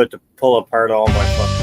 it to pull apart all my fucking.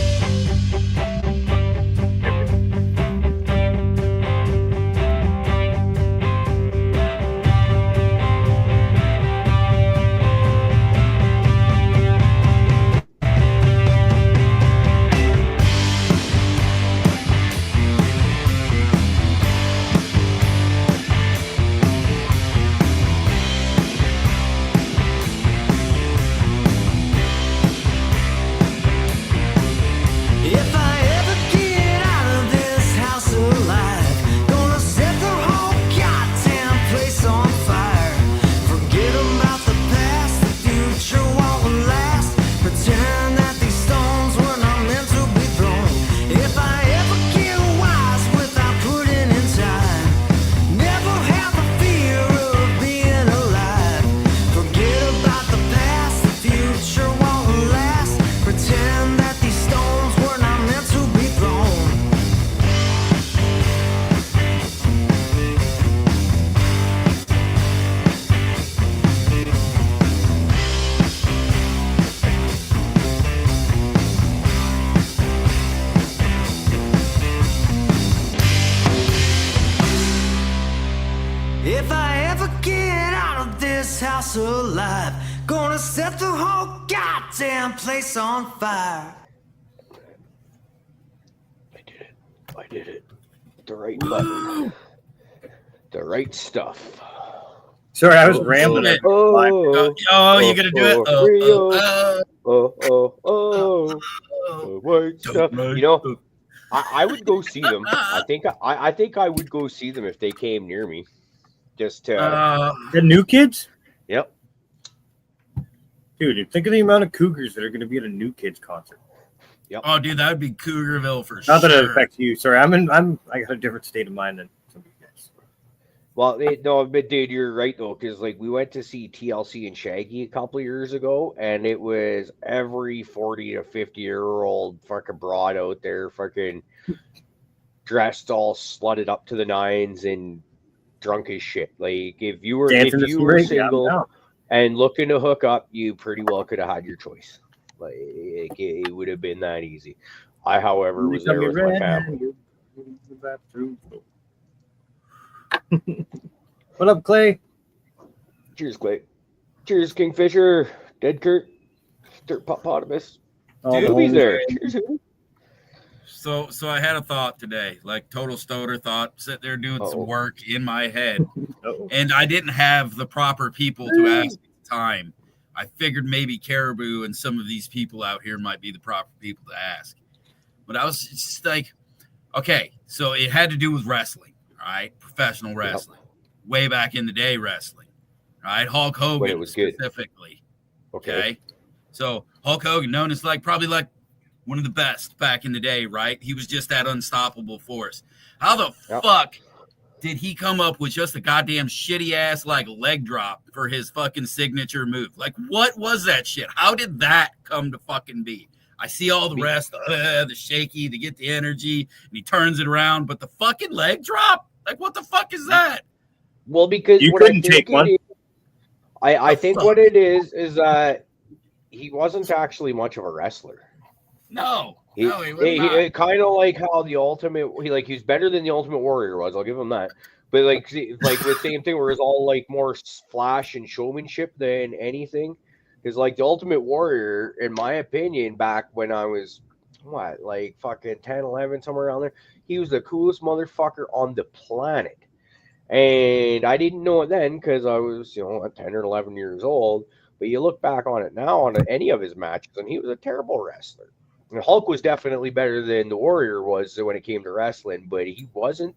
If I ever get out of this house alive, gonna set the whole goddamn place on fire. I did it. The right button. The right stuff. Sorry, I was rambling. Oh, you gonna do it? White stuff. You know, I would go see them. I think I would go see them if they came near me. Just the New Kids? Yep. Dude, think of the amount of Cougars that are going to be at a New Kids concert. Yep. Oh, dude, that would be Cougarville for sure. Not that it affects you. Sorry, I got a different state of mind than some of you guys. Well, no, but dude, you're right though, because like we went to see TLC and Shaggy a couple of years ago, and it was every 40 to 50-year-old fucking broad out there, fucking dressed all slutted up to the nines and drunk as shit. Like if you were single and looking to hook up, you pretty well could have had your choice. Like it would have been that easy. I, however, was there with my family. What up, Clay? Cheers, Clay. Cheers, Kingfisher. Dead Kurt. Dirt Popotamus. Doobie's there. Cheers. So I had a thought today, like total stoner thought, sitting there doing some work in my head, and I didn't have the proper people to ask at the time. I figured maybe Cariboo and some of these people out here might be the proper people to ask. But I was just like, okay, so it had to do with wrestling, right? Professional wrestling. Way back in the day wrestling, right? Hulk Hogan specifically. Okay. So Hulk Hogan, known as probably one of the best back in the day, right? He was just that unstoppable force. How the fuck did he come up with just a goddamn shitty ass leg drop for his fucking signature move? Like, what was that shit? How did that come to fucking be? I see all the rest, the shaky to get the energy, and he turns it around, but the fucking leg drop? Like, what the fuck is that? Well, because you couldn't take one. I think what it is that he wasn't actually much of a wrestler. No, he kind of like how the Ultimate, he was better than the Ultimate Warrior was. I'll give him that. But the same thing where it's all more flash and showmanship than anything. Because the Ultimate Warrior, in my opinion, back when I was fucking 10, 11, somewhere around there, he was the coolest motherfucker on the planet. And I didn't know it then because I was 10 or 11 years old. But you look back on it now on any of his matches, and he was a terrible wrestler. And Hulk was definitely better than the Warrior was when it came to wrestling, but he wasn't.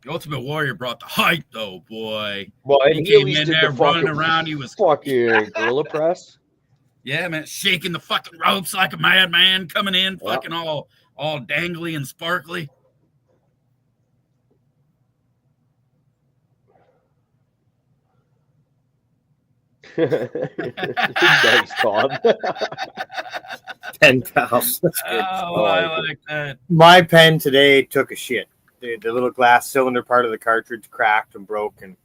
The Ultimate Warrior brought the hype, though, boy. Well, he came in there running around. He was fucking gorilla press. Yeah, man, shaking the fucking ropes like a madman, coming in, fucking all dangly and sparkly. Nice, Bob. 10 pals. I like that. My pen today took a shit. The little glass cylinder part of the cartridge cracked and broke, and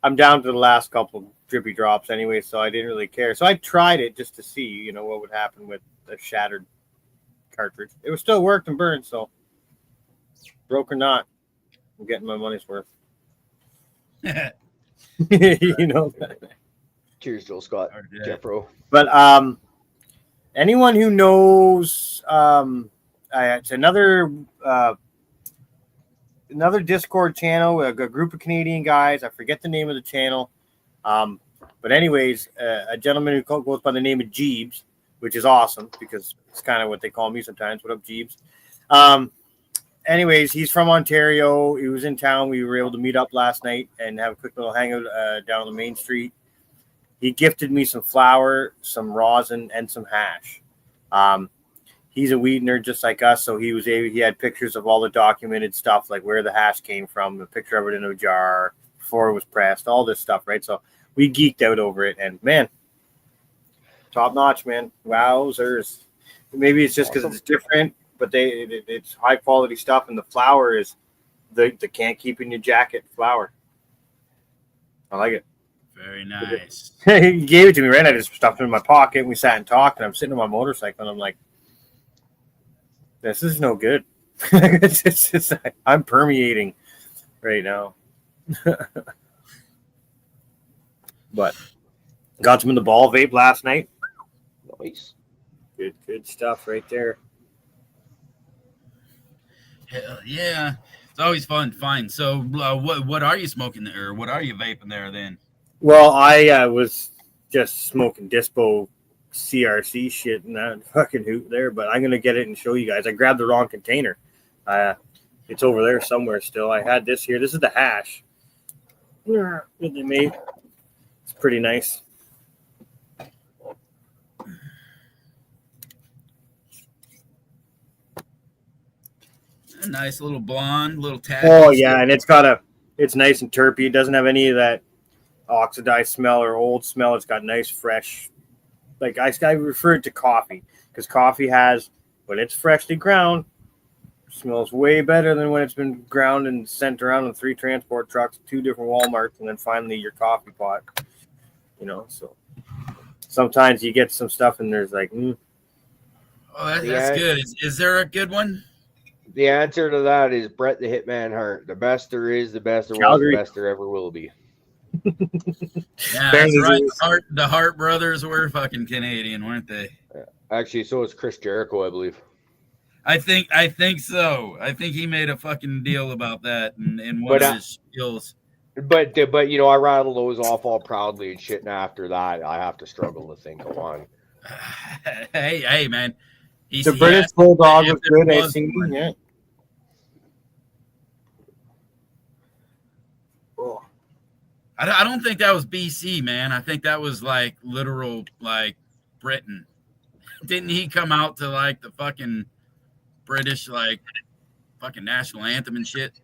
I'm down to the last couple drippy drops anyway, so I didn't really care. So I tried it just to see, what would happen with a shattered cartridge. It was still worked and burned, so broke or not, I'm getting my money's worth. That. Cheers, Joel Scott, Jeffro. But anyone who knows, it's another Discord channel, a group of Canadian guys. I forget the name of the channel. But anyways, a gentleman who goes by the name of Jeebs, which is awesome because it's kind of what they call me sometimes. What up, Jeebs? Anyways, he's from Ontario. He was in town. We were able to meet up last night and have a quick little hangout down on the main street. He gifted me some flour, some rosin, and some hash. He's a weed nerd just like us, so he had pictures of all the documented stuff, like where the hash came from, the picture of it in a jar before it was pressed, all this stuff, right? So we geeked out over it, and man, top notch, man. Wowzers. Maybe it's just because it's different, but it's high quality stuff, and the flour is the can't keep in your jacket flour. I like it. Very nice. He gave it to me, right? I just stuffed it in my pocket, and we sat and talked, and I'm sitting on my motorcycle, and I'm like, this is no good. it's I'm permeating right now. But got some in the ball vape last night. Nice. Good stuff right there. Hell yeah. It's always fun to find. So what are you smoking there? Or what are you vaping there then? Well, I was just smoking Dispo CRC shit and that fucking hoot there, but I'm going to get it and show you guys. I grabbed the wrong container. It's over there somewhere still. I had this here. This is the hash that they made. It's pretty nice. A nice little blonde, little tacky. Oh yeah, and it's nice and terpy. It doesn't have any of that oxidized smell or old smell. It's got nice fresh, like I referred to coffee because coffee has, when it's freshly ground, smells way better than when it's been ground and sent around in 3 transport trucks, 2 different Walmarts, and then finally your coffee pot. So sometimes you get some stuff and there's like, Oh, that's good. Is there a good one? The answer to that is Brett the Hitman Hart. The best there is, the best there was, the best there ever will be. Yeah, that's right. The Hart brothers were fucking Canadian, weren't they? Actually, so is Chris Jericho, I believe. I think so. I think he made a fucking deal about that in one of his skills. But I rattle those off all proudly and shit, and after that, I have to struggle to think of one. Hey, man. The British Bulldog was good. I seen it. I don't think that was BC, man. I think that was like literal, like Britain. Didn't he come out to like the fucking British, like fucking national anthem and shit?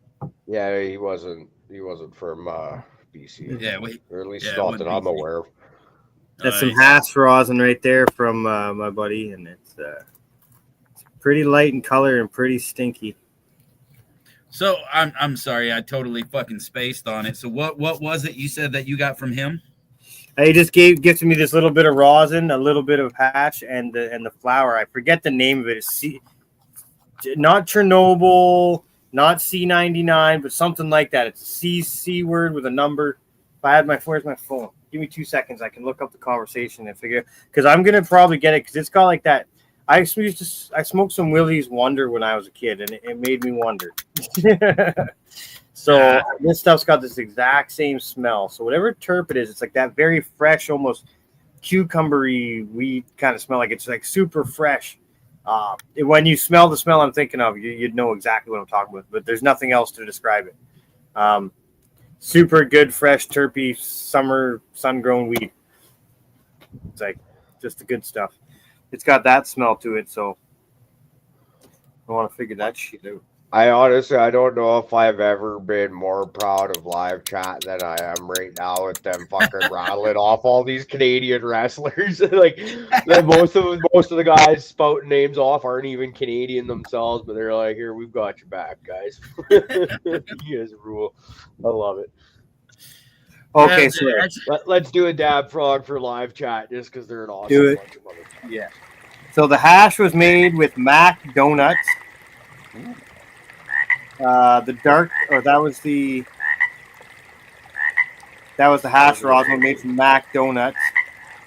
Yeah, he wasn't from BC. Yeah, or at least not that I'm aware of. That's some hash rosin right there from my buddy, and it's pretty light in color and pretty stinky. So I'm sorry, I totally fucking spaced on it. So what was it you said that you got from him? He just gifted me this little bit of rosin, a little bit of hash, and the flour. I forget the name of it. It's not Chernobyl, not C99, but something like that. It's a C word with a number. If I had where's my phone? Give me 2 seconds. I can look up the conversation and figure it, because I'm gonna probably get it because it's got like that. I smoked some Willie's Wonder when I was a kid, and it made me wonder. So this stuff's got this exact same smell. So whatever terp it is, it's like that very fresh, almost cucumbery weed kind of smell. Like it's like super fresh. When you smell the smell I'm thinking of, you'd know exactly what I'm talking about. But there's nothing else to describe it. Super good, fresh, terpy, summer sun-grown weed. It's like just the good stuff. It's got that smell to it, so I want to figure that shit out. I honestly, I don't know if I've ever been more proud of live chat than I am right now with them fucking rattling off all these Canadian wrestlers. Like most of the guys spouting names off aren't even Canadian themselves, but they're like, "Here, we've got your back, guys." You guys rule. I love it. Okay, Yeah, so actually, Let's do a dab frog for live chat just because they're an awesome Do it. bunch of motherfuckers. yeah. So the hash was made with Mac donuts. The dark, or that was the hash rosin made from Mac donuts.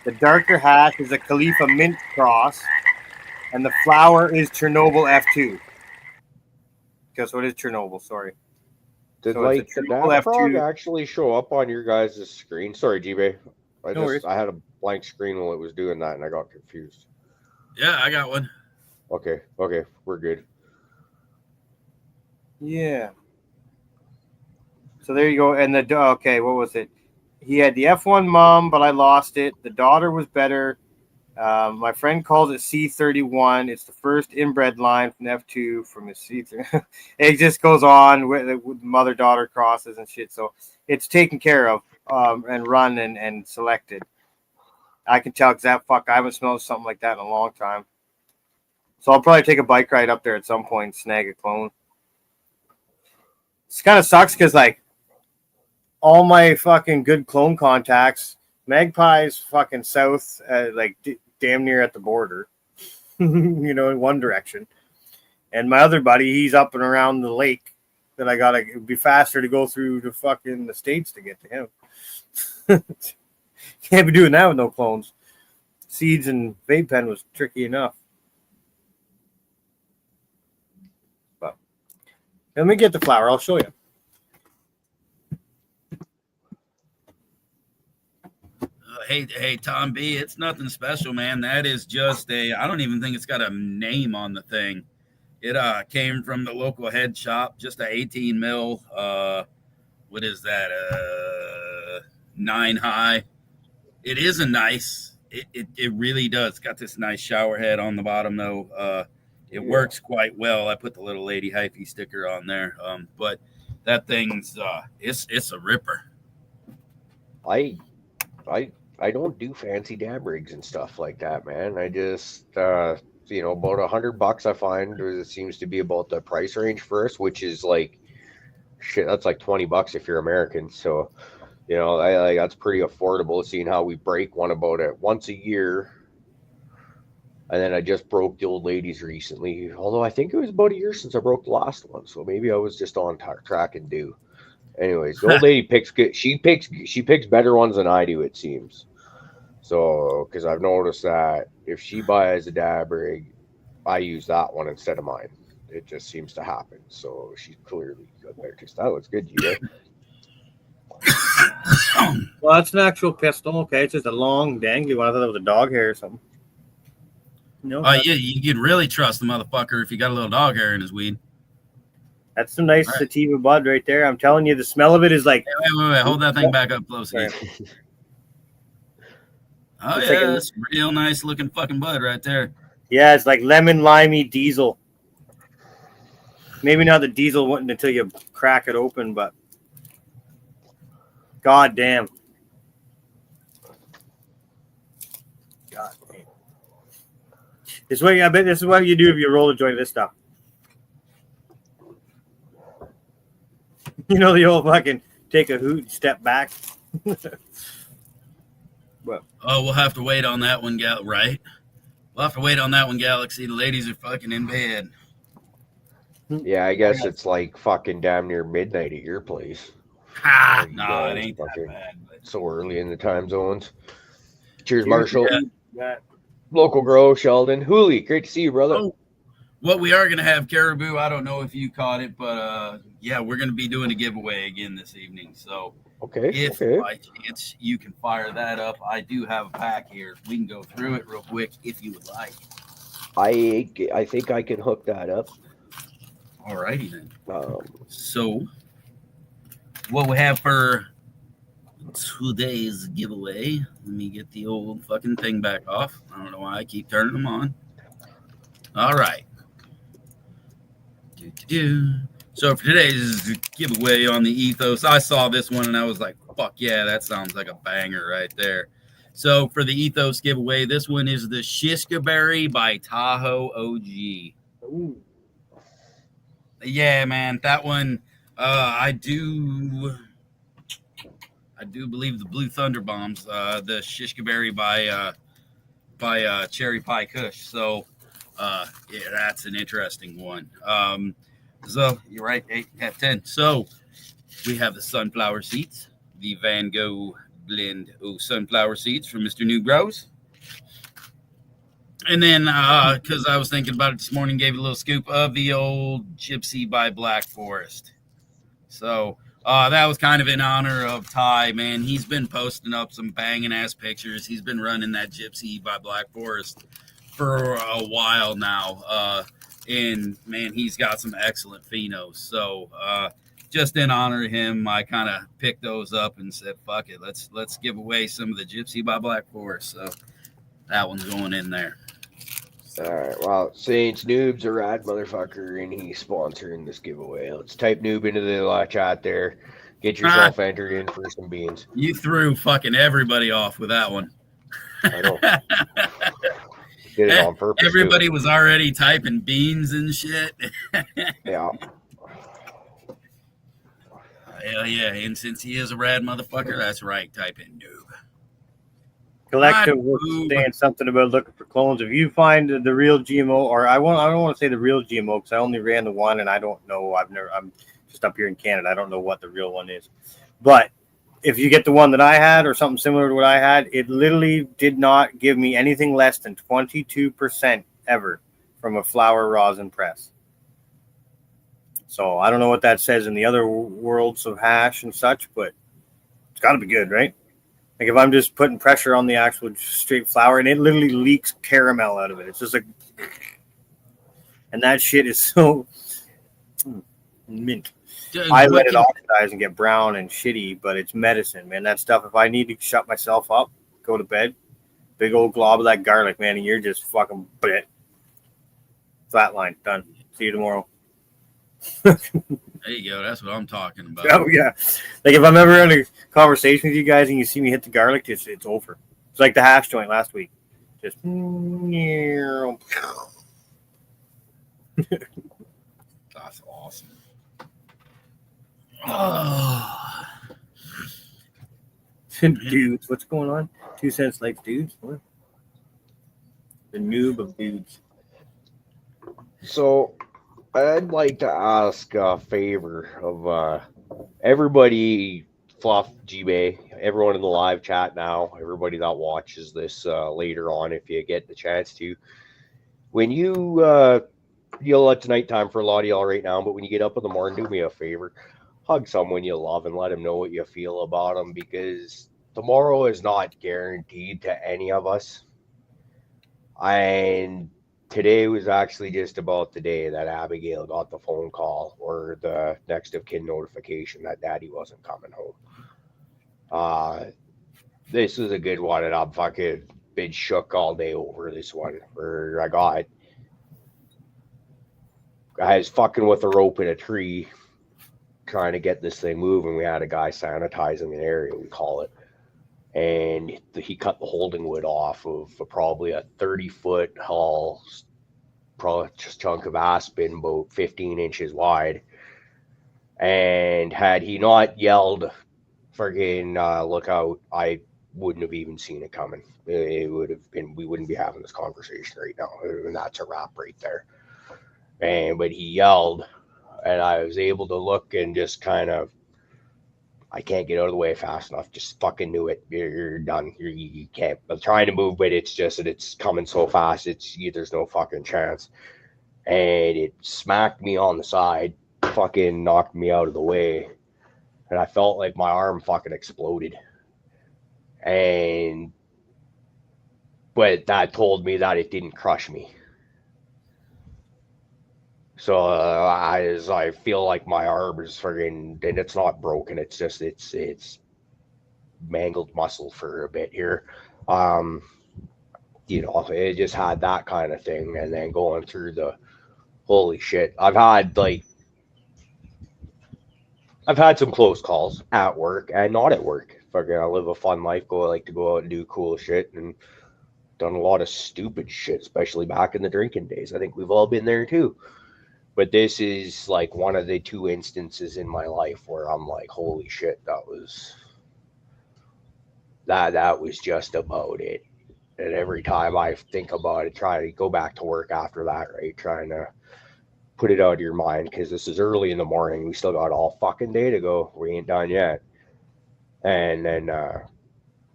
The darker hash is a Khalifa mint cross, and the flour is Chernobyl F2. Guess what is Chernobyl? Sorry. Did So it's a the Chernobyl dab frog F2. actually show up on your guys' screen? Sorry, G-Bay. No worries. I had a blank screen while it was doing that and I got confused. yeah, I got one. Okay, we're good. Yeah. So there you go. And okay, what was it? He had the F1 mom, but I lost it. The daughter was better. My friend calls it C31. It's the first inbred line from F2 from his C3. It just goes on with mother-daughter crosses and shit. So it's taken care of and run and selected. I can tell because I haven't smelled something like that in a long time. So I'll probably take a bike ride up there at some point and snag a clone. It kind of sucks because like all my fucking good clone contacts, Magpie's fucking south, damn near at the border, in one direction. And my other buddy, he's up and around the lake that it'd be faster to go through the States to get to him. Can't be doing that with no clones. Seeds and vape pen was tricky enough. But let me get the flower. I'll show you. Hey, Tom B, it's nothing special, man. That is just I don't even think it's got a name on the thing. It came from the local head shop, just a 18 mil. What is that? 9 high. It is a nice. It really does. It's got this nice shower head on the bottom though. It works quite well. I put the little lady hyphy sticker on there. But that thing's it's a ripper. I don't do fancy dab rigs and stuff like that, man. I just about $100 I find it seems to be about the price range for us, which is like shit, that's like $20 if you're American. So, I that's pretty affordable seeing how we break one about it once a year. And then I just broke the old ladies recently, although I think it was about a year since I broke the last one. So maybe I was just on track and due. Anyways, the old lady picks good. She picks better ones than I do, it seems. So, because I've noticed that if she buys a dab rig, I use that one instead of mine. It just seems to happen. So she's clearly got better taste. That looks good, you. Well, that's an actual pistol. Okay, it's just a long, dangly one. I thought it was a dog hair or something. No. Yeah, you can really trust the motherfucker if you got a little dog hair in his weed. That's some nice sativa bud right there. I'm telling you, the smell of it is like. Wait. Hold that thing back up close. Oh, it's yeah, that's real nice looking fucking bud right there. Yeah, it's like lemon limey diesel. Maybe not the diesel wouldn't until you crack it open, but god damn. God damn. I bet this is what you do if you roll a joint of this stuff. The old fucking take a hoot and step back. Well, we'll have to wait on that one, right? We'll have to wait on that one, Galaxy. The ladies are fucking in bed. Yeah, I guess it's like fucking damn near midnight at your place. No, it ain't that bad. But... so early in the time zones. Cheers, Marshall. Yeah. Local grow, Sheldon. Hooli, great to see you, brother. Oh, what we are going to have, Cariboo, I don't know if you caught it, but yeah, we're going to be doing a giveaway again this evening. So if by chance you can fire that up, I do have a pack here. We can go through it real quick if you would like. I think I can hook that up. All righty then. So what we have for today's giveaway, let me get the old fucking thing back off. I don't know why I keep turning them on. All right. So for today's giveaway on the Ethos, I saw this one and I was like, fuck yeah, that sounds like a banger right there. So for the Ethos giveaway, this one is the Shiskaberry by Tahoe OG. Ooh. Yeah, man, that one, I I do believe the Blue Thunder Bombs, the Shishkaberry by Cherry Pie Kush. So, yeah, that's an interesting one. So you're right, 8, 10. So we have the sunflower seeds, the Van Gogh blend sunflower seeds from Mr. New Grows. And then, because I was thinking about it this morning, gave it a little scoop of the old Gypsy by Black Forest. So that was kind of in honor of Ty, man. He's been posting up some banging ass pictures. He's been running that Gypsy by Black Forest for a while now. And man, he's got some excellent phenos. So just in honor of him, I kind of picked those up and said, fuck it, let's give away some of the Gypsy by Black Forest. So that one's going in there. All right, well, Saints Noob's a rad motherfucker, and he's sponsoring this giveaway. Let's type Noob into the chat there. Get yourself entered in for some beans. You threw fucking everybody off with that one. I know. Did it on purpose. Everybody was already typing beans and shit. Yeah. Hell yeah, and since he is a rad motherfucker, that's right, type in Noob. Collective was saying something about looking for clones. If you find the real GMO, or I don't want to say the real GMO because I only ran the one and I don't know. I'm just up here in Canada. I don't know what the real one is. But if you get the one that I had or something similar to what I had, it literally did not give me anything less than 22% ever from a flower rosin press. So I don't know what that says in the other worlds of hash and such, but it's got to be good, right? Like if I'm just putting pressure on the actual straight flour and it literally leaks caramel out of it. It's just like, and that shit is so mint. I let it oxidize and get brown and shitty, but it's medicine, man. That stuff, if I need to shut myself up, go to bed, big old glob of that garlic, man, and you're just fucking flatline, done. See you tomorrow. There you go. That's what I'm talking about. Oh yeah, like if I'm ever in a conversation with you guys and you see me hit the garlic, it's over. It's like the hash joint last week. Just that's awesome. Oh. Dudes, what's going on? 2 cents likes dudes. What? The noob of dudes. So I'd like to ask a favor of everybody, Fluff, G-Bay, everyone in the live chat now, everybody that watches this later on, if you get the chance to. When you'll let tonight time for a lot of y'all right now, but when you get up in the morning, do me a favor. Hug someone you love and let them know what you feel about them, because tomorrow is not guaranteed to any of us. And today was actually just about the day that Abigail got the phone call or the next of kin notification that Daddy wasn't coming home. This is a good one, and I'm fucking been shook all day over this one. Where I was fucking with a rope in a tree trying to get this thing moving. We had a guy sanitizing an area, we call it. And he cut the holding wood off of probably a 30-foot tall chunk of aspen, about 15 inches wide. And had he not yelled, friggin' look out, I wouldn't have even seen it coming. It would have been, we wouldn't be having this conversation right now. And that's a wrap right there. But he yelled, and I was able to look and just kind of, I can't get out of the way fast enough. Just fucking knew it. You're done. You can't. I'm trying to move, but it's just that it's coming so fast. There's no fucking chance. And it smacked me on the side, fucking knocked me out of the way. And I felt like my arm fucking exploded. But that told me that it didn't crush me. So I feel like my arm is friggin', and it's not broken. It's just it's mangled muscle for a bit here. It just had that kind of thing, and then going through the holy shit. I've had some close calls at work and not at work. Fucking, I live a fun life. I like to go out and do cool shit, and done a lot of stupid shit, especially back in the drinking days. I think we've all been there too. But this is like one of the two instances in my life where I'm like, holy shit, that was that was just about it. And every time I think about it, try to go back to work after that, right? Trying to put it out of your mind, because this is early in the morning. We still got all fucking day to go. We ain't done yet. And then,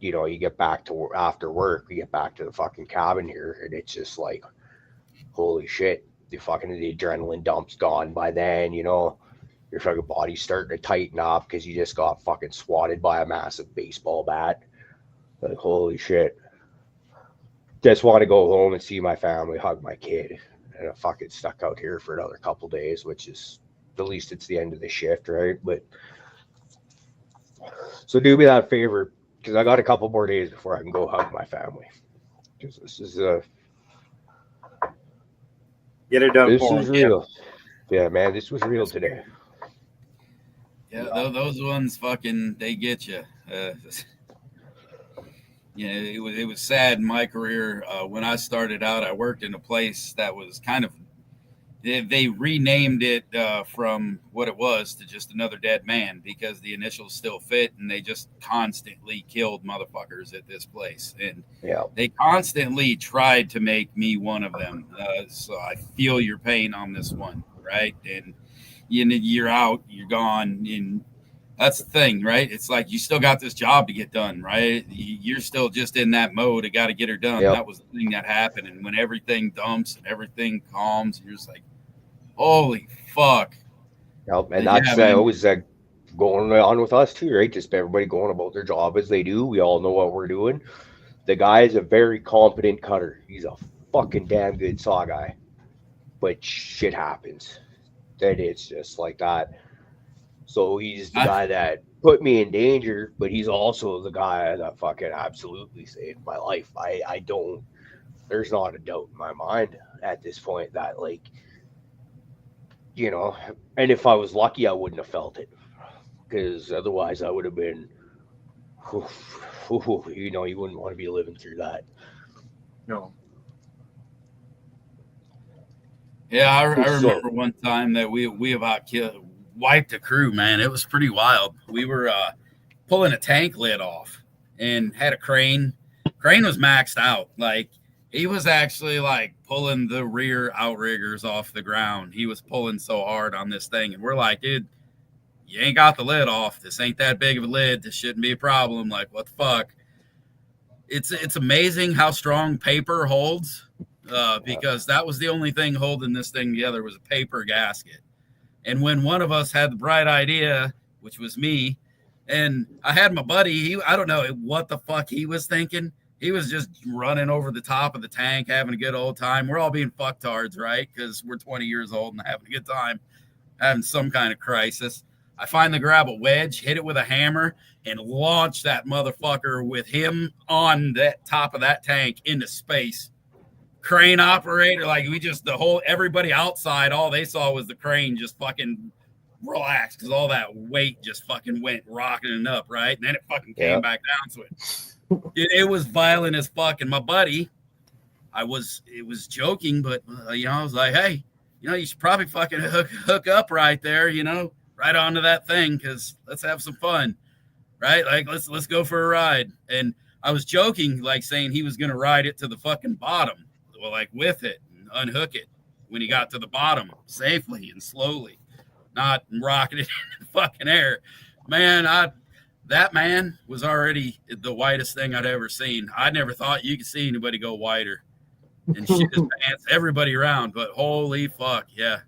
you know, you get back to after work, we get back to the fucking cabin here, and it's just like, holy shit, the adrenaline dump's gone by then, you know. Your fucking body's starting to tighten up because you just got fucking swatted by a massive baseball bat. Like, holy shit. Just want to go home and see my family, hug my kid. And I'm fucking stuck out here for another couple days, which is, at least it's the end of the shift, right? But so do me that favor, because I got a couple more days before I can go hug my family. Because this is get it done. This is real. Yeah, man, this was real today. Yeah, those ones fucking, they get you. You know, it was sad in my career. When I started out, I worked in a place that was kind of, they renamed it from what it was to just another dead man, because the initials still fit, and they just constantly killed motherfuckers at this place. And they constantly tried to make me one of them. So I feel your pain on this one, right? And you're out, you're gone, and that's the thing, right? It's like you still got this job to get done, right? You're still just in that mode. I got to get her done. That was the thing that happened. And when everything dumps and everything calms, you're just like, holy fuck. Yep, and that's always going on with us too, right? Just everybody going about their job as they do. We all know what we're doing. The guy is a very competent cutter. He's a fucking damn good saw guy. But shit happens. That it's just like that. So he's the guy that put me in danger, but he's also the guy that fucking absolutely saved my life. There's not a doubt in my mind at this point that, like, you know, and if I was lucky, I wouldn't have felt it, because otherwise I would have been, you know, you wouldn't want to be living through that. No. Yeah, I remember one time that we about wiped a crew, man. It was pretty wild. We were pulling a tank lid off and had a crane. Crane was maxed out. Like, he was actually like pulling the rear outriggers off the ground. He was pulling so hard on this thing. And we're like, dude, you ain't got the lid off. This ain't that big of a lid. This shouldn't be a problem. Like, what the fuck? It's amazing how strong paper holds, because that was the only thing holding this thing together was a paper gasket. And when one of us had the bright idea, which was me, and I had my buddy, I don't know what the fuck he was thinking. He was just running over the top of the tank, having a good old time. We're all being fucktards, right? Because we're 20 years old and having a good time, having some kind of crisis. I finally grab a wedge, hit it with a hammer, and launch that motherfucker with him on that top of that tank into space. Crane operator, like everybody outside, all they saw was the crane just fucking relax, because all that weight just fucking went rocketing up, right? And then it fucking came back down. So it was violent as fuck. And my buddy, it was joking, but you know, I was like, hey, you know, you should probably fucking hook up right there, you know, right onto that thing, because let's have some fun, right? Like let's go for a ride. And I was joking, like saying he was gonna ride it to the fucking bottom, like with it and unhook it when he got to the bottom safely and slowly, not rocking it in the fucking air. Man, that man was already the whitest thing I'd ever seen. I never thought you could see anybody go whiter and shit his pants, everybody around, but holy fuck, yeah.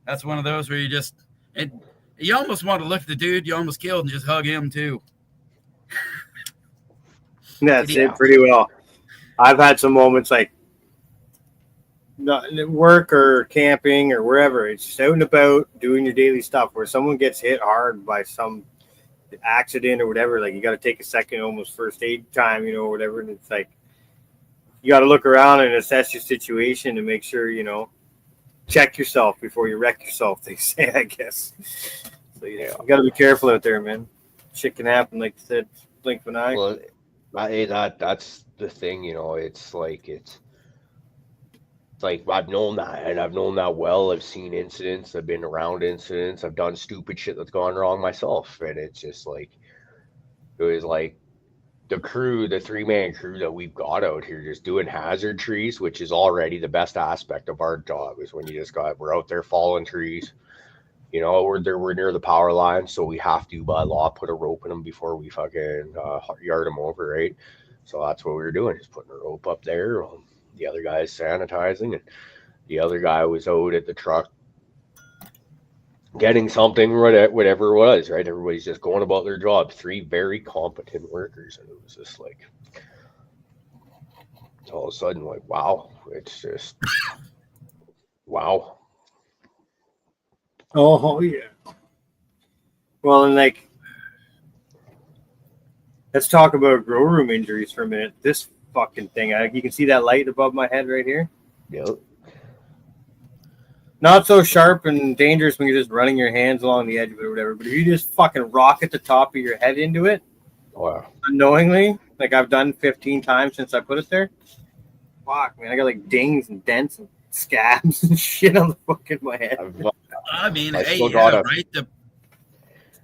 That's one of those where you almost want to look at the dude you almost killed and just hug him too. That's it pretty well. I've had some moments like not work or camping or wherever. It's just out and about doing your daily stuff where someone gets hit hard by some accident or whatever. Like, you got to take a second, almost first aid time, you know, or whatever. And it's like, you got to look around and assess your situation and make sure, you know, check yourself before you wreck yourself, they say, I guess. So, yeah, you got to be careful out there, man. Shit can happen, like you said, blink of an eye. Well, that's the thing, you know, it's like I've known that, and I've known that well. I've seen incidents, I've been around incidents, I've done stupid shit that's gone wrong myself, and it's just like, it was like, the crew, the 3-man crew that we've got out here just doing hazard trees, which is already the best aspect of our job, is when we're out there following trees. You know, we're near the power line, so we have to, by law, put a rope in them before we fucking yard them over, right? So that's what we were doing, just putting a rope up there. The other guy's sanitizing, and the other guy was out at the truck getting something, whatever it was, right? Everybody's just going about their job. 3 very competent workers, and it was just like, it's all of a sudden like, wow, it's just, wow. Oh yeah. Well, and like, let's talk about grow room injuries for a minute. This fucking thing, you can see that light above my head right here. Yep. Not so sharp and dangerous when you're just running your hands along the edge of it or whatever. But if you just fucking rocket the top of your head into it, wow, unknowingly, like I've done 15 times since I put it there. Fuck, man, I got like dings and dents and scabs and shit on the fucking my head. I mean, I hey, still yeah, gotta- right?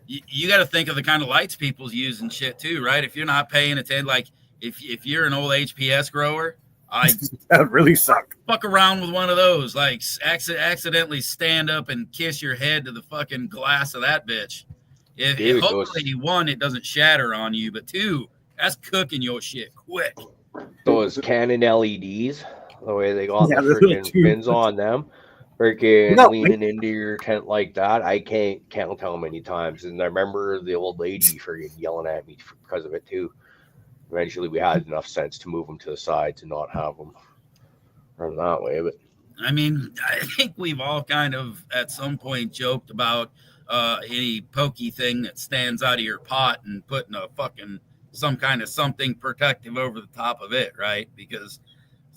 You got to think of the kind of lights people's using shit too, right? If you're not paying attention, like if you're an old HPS grower, that would really suck. Fuck around with one of those, like accidentally stand up and kiss your head to the fucking glass of that bitch. If hopefully one, it doesn't shatter on you, but 2, that's cooking your shit quick. Those Canon LEDs, the way they got the the freaking two. pins on them, freaking No, leaning into your tent like that, I can't count how many times. And I remember the old lady freaking yelling at me because of it too. Eventually, we had enough sense to move them to the side to not have them run that way. But I mean, I think we've all kind of at some point joked about any pokey thing that stands out of your pot and putting a fucking some kind of something protective over the top of it, right? Because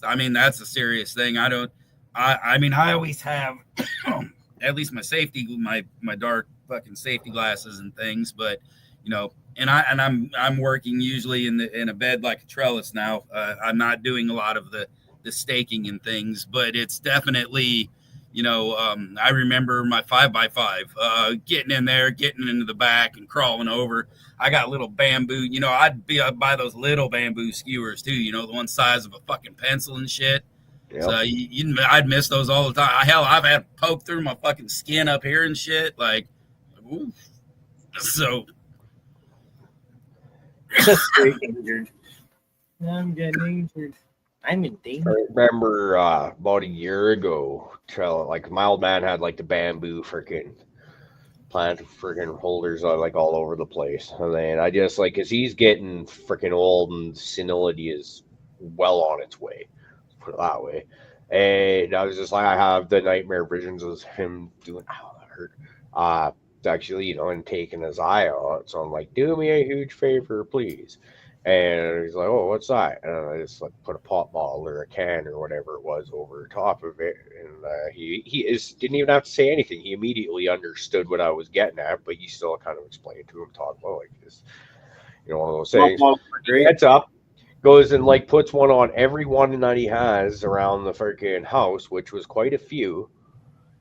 I mean, that's a serious thing. I mean, I always have at least my safety, my dark fucking safety glasses and things, but you know, and I'm working usually in a bed like a trellis now. I'm not doing a lot of the staking and things, but it's definitely, you know, I remember my 5x5 getting in there, getting into the back and crawling over. I got little bamboo, you know, I'd buy those little bamboo skewers too, you know, the one size of a fucking pencil and shit. Yep. So I'd miss those all the time. Hell, I've had poke through my fucking skin up here and shit. Like, ooh. So injured. I'm getting injured. I'm in danger. I remember about a year ago, like my old man had like the bamboo freaking plant freaking holders like all over the place. And then I just like, cause he's getting freaking old and senility is well on its way. Put it that way. And I was just like, I have the nightmare visions of him doing, oh, that hurt. Actually, you know, and taking his eye out. So I'm like, do me a huge favor, please. And he's like, oh, what's that? And I just like put a pop bottle or a can or whatever it was over top of it. And he didn't even have to say anything. He immediately understood what I was getting at, but you still kind of explained to him, talk about like this, you know, one of those things. He gets up, goes and like puts one on every one that he has around the freaking house, which was quite a few.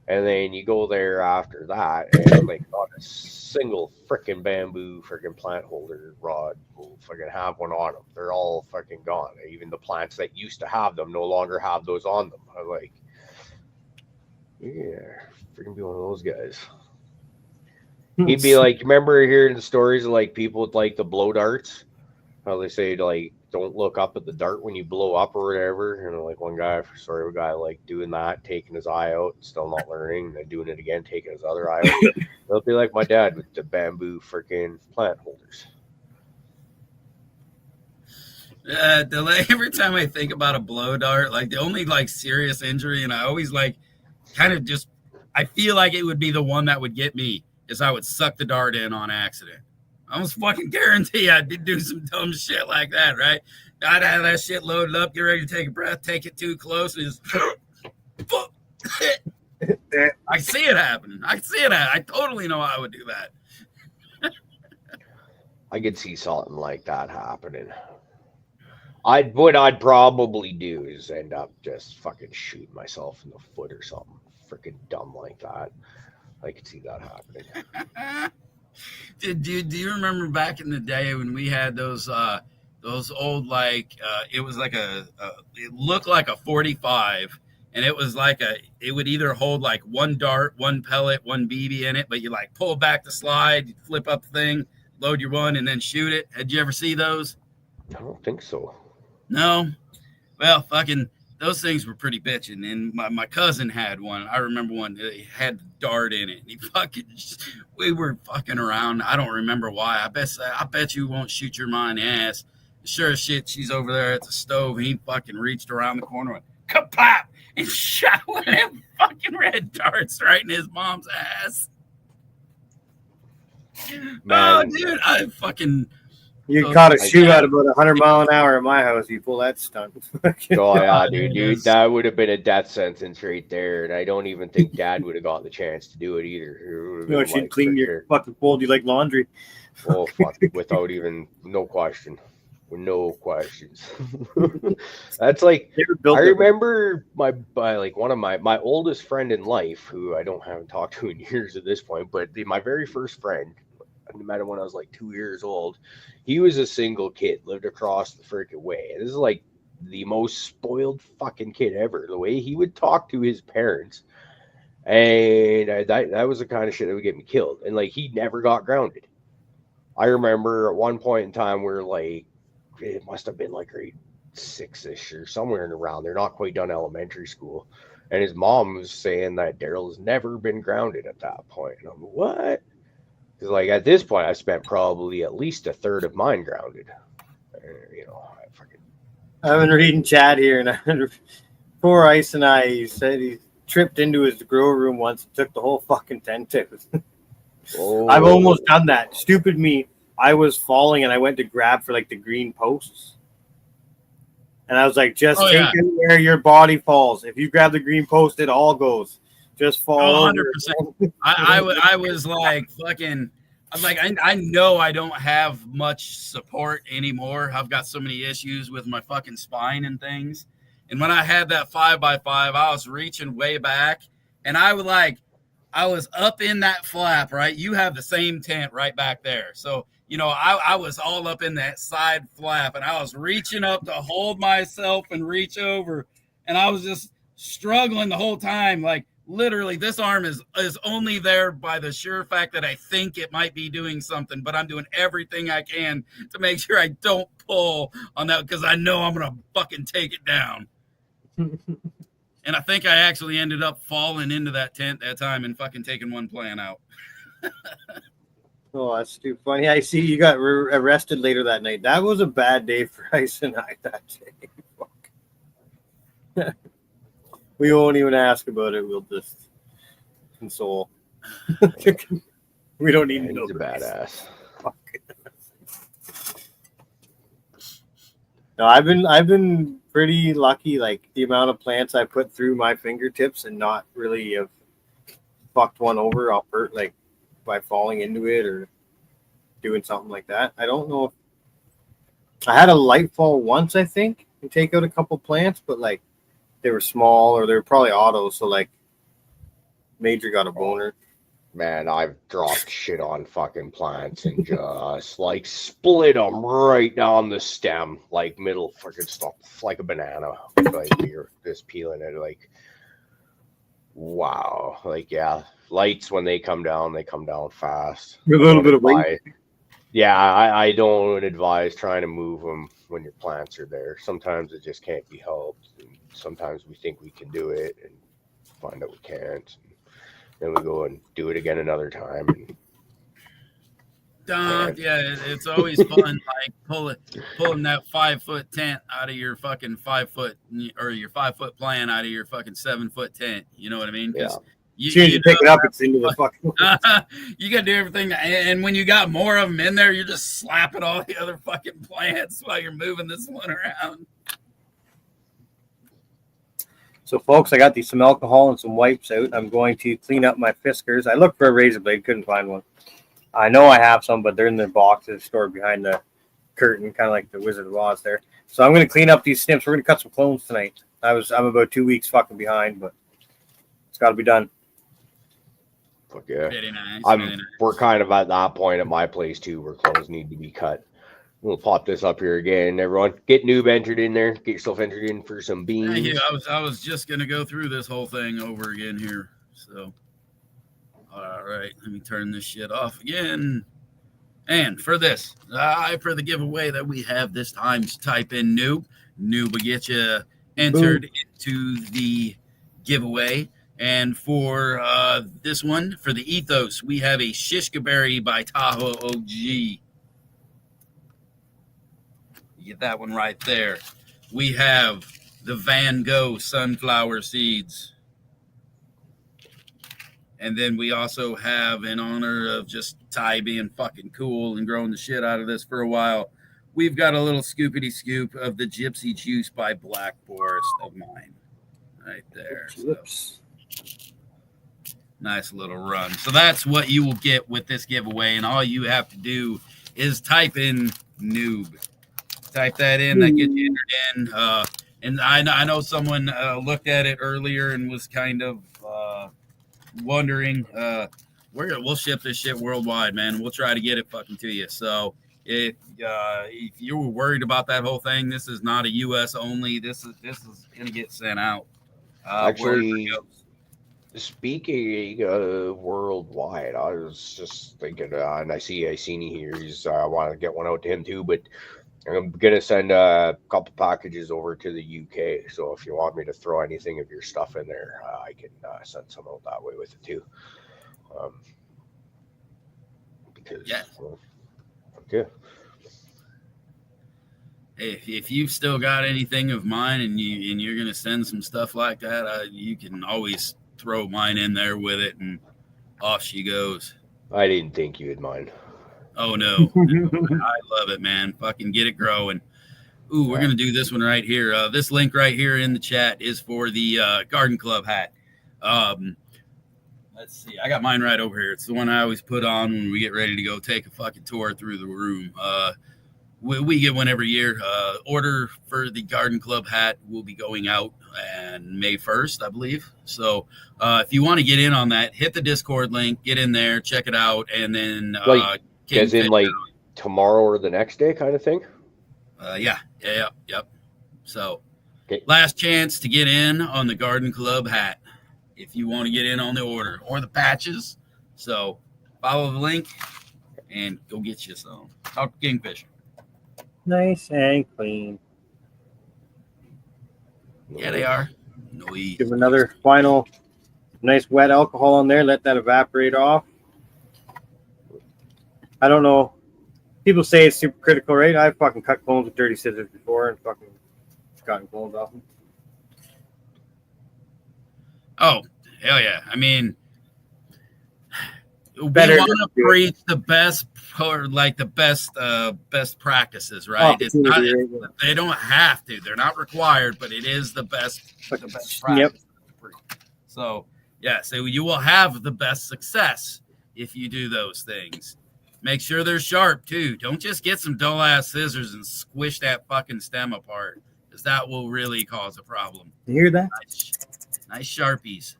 And then you go there after that, and like not a single freaking bamboo freaking plant holder rod will freaking have one on them. They're all freaking gone. Even the plants that used to have them no longer have those on them. I'm like, yeah, freaking be one of those guys. He'd be like, remember hearing the stories of like people with like the blow darts? How they say like, don't look up at the dart when you blow up or whatever. And like one guy, a guy like doing that, taking his eye out, still not learning, and then doing it again, taking his other eye out. They'll be like my dad with the bamboo freaking plant holders. Every time I think about a blow dart, like the only like serious injury, and I always like kind of just, I feel like it would be the one that would get me, is I would suck the dart in on accident. I almost fucking guarantee I'd be doing some dumb shit like that, right? I'd have that shit loaded up, get ready to take a breath, take it too close, and just I see it happening. I totally know I would do that. I could see something like that happening. What I'd probably do is end up just fucking shooting myself in the foot or something freaking dumb like that. I could see that happening. Do you remember back in the day when we had those those old it was like it looked like a 45, and it was it would either hold like one dart, one pellet, one BB in it, but you like pull back the slide, flip up the thing, load your one, and then shoot it. Had you ever see those? I don't think so. No. Well, fucking those things were pretty bitching, and my cousin had one. I remember one that had dart in it. And we were fucking around. I don't remember why. I bet you won't shoot your mind ass. Sure as shit, she's over there at the stove, and he fucking reached around the corner and went, kapop, and shot one of them fucking red darts right in his mom's ass. Man. Oh, dude, I fucking... You caught a shootout about 100 mile an hour at my house. You pull that stunt. Oh yeah, dude, that would have been a death sentence right there, and I don't even think Dad would have got the chance to do it either. No, she'd clean your fucking fold you like laundry. Oh fuck, without even no question, no questions. That's like I remember one of my oldest friend in life, who I haven't talked to in years at this point, but my very first friend. I met him when I was like 2 years old. He was a single kid, lived across the freaking way. This is like the most spoiled fucking kid ever. The way he would talk to his parents, and that was the kind of shit that would get me killed. And like he never got grounded. I remember at one point in time where like it must have been like grade 6-ish or somewhere in around there, not quite done elementary school. And his mom was saying that Daryl has never been grounded at that point. And I'm like, what? Because like at this point, I spent probably at least a third of mine grounded. I've been reading chat here, and poor Ice and he said he tripped into his grow room once and took the whole fucking tent tip. Oh. I've almost done that. Stupid me. I was falling, and I went to grab for like the green posts. And I was like, just take it where your body falls. If you grab the green post, it all goes. Just fall. 100%. I was like fucking. I'm like I know I don't have much support anymore. I've got so many issues with my fucking spine and things. And when I had that 5x5, I was reaching way back, and I was up in that flap. Right, you have the same tent right back there. So I was all up in that side flap, and I was reaching up to hold myself and reach over, and I was just struggling the whole time, like. Literally, this arm is only there by the sure fact that I think it might be doing something, but I'm doing everything I can to make sure I don't pull on that because I know I'm going to fucking take it down. And I think I actually ended up falling into that tent that time and fucking taking one plant out. Oh, that's too funny. I see you got arrested later that night. That was a bad day for Ice and I that day. Fuck. We won't even ask about it. We'll just console. We don't need to know. He's a badass. No, I've been pretty lucky. Like the amount of plants I put through my fingertips and not really have fucked one over off hurt, like by falling into it or doing something like that. I don't know. I had a light fall once, I think, and take out a couple plants, but like. They were small, or they were probably autos, so like Major got a boner. Man, I've dropped shit on fucking plants and just like split them right down the stem, like middle freaking stuff, like a banana. Like you're just peeling it, like wow. Like yeah, lights when they come down fast. A little bit of weight. Yeah, I don't advise trying to move them when your plants are there. Sometimes it just can't be helped. And sometimes we think we can do it and find out we can't. And then we go and do it again another time. Yeah, it's always fun, like pulling that 5-foot tent out of your fucking 5 foot, or your 5 foot plan out of your fucking 7 foot tent. You know what I mean? Yeah. You pick it up, it's into the fucking. You gotta do everything, and when you got more of them in there, you're just slapping all the other fucking plants while you're moving this one around. So, folks, I got some alcohol and some wipes out. I'm going to clean up my Fiskars. I looked for a razor blade, couldn't find one. I know I have some, but they're in the boxes stored behind the curtain, kind of like the Wizard of Oz there. So I'm going to clean up these snips. We're going to cut some clones tonight. I'm about 2 weeks fucking behind, but it's got to be done. Fuck yeah. Very nice. We're kind of at that point at my place too, where clones need to be cut. We'll pop this up here again. Everyone, get noob entered in there. Get yourself entered in for some beans. Thank you. I was just gonna go through this whole thing over again here. So, all right, let me turn this shit off again. And for this, for the giveaway that we have this time, just type in noob. Noob will get you entered into the giveaway. And for this one, for the ethos, we have a Shishka Berry by Tahoe OG. You get that one right there. We have the Van Gogh sunflower seeds. And then we also have, in honor of just Ty being fucking cool and growing the shit out of this for a while, we've got a little scoopity scoop of the Gypsy Juice by Black Forest of mine. Right there. So, nice little run. So that's what you will get with this giveaway. And all you have to do is type in noob. Type that in, that gets you entered in. And I know someone looked at it earlier and was kind of wondering. We'll ship this shit worldwide, man. We'll try to get it fucking to you. So if you were worried about that whole thing, this is not a U.S. only. This is gonna get sent out. Actually, speaking of worldwide, I was just thinking, and I seen here. I want to get one out to him too, but I'm gonna send a couple packages over to the UK. So if you want me to throw anything of your stuff in there, I can send some out that way with it too. Because okay. Hey, if you've still got anything of mine and you're gonna send some stuff like that, you can always throw mine in there with it, and off she goes. I didn't think you would mind. Oh no, I love it, man. Fucking get it growing. Ooh, we're gonna do this one right here. This link right here in the chat is for the Garden Club hat. Let's see, I got mine right over here. It's the one I always put on when we get ready to go take a fucking tour through the room. We get one every year. Order for the Garden Club hat will be going out on May 1st, I believe. So if you want to get in on that, hit the Discord link, get in there, check it out, and then as in like tomorrow or the next day kind of thing? Yep. So last chance to get in on the Garden Club hat if you want to get in on the order or the patches. So follow the link and go get you some. Talk to Kingfisher. Nice and clean. Yeah, they are. Noise. Give another final nice wet alcohol on there. Let that evaporate off. I don't know. People say it's super critical, right? I've fucking cut clones with dirty scissors before and fucking gotten clones off them. Oh, hell yeah. I mean, Better we want to preach the best, or like the best practices, right? It's not, they don't have to. They're not required, but it is the best practice. Yep. So, yeah, so you will have the best success if you do those things. Make sure they're sharp, too. Don't just get some dull-ass scissors and squish that fucking stem apart, because that will really cause a problem. You hear that? Nice Sharpies.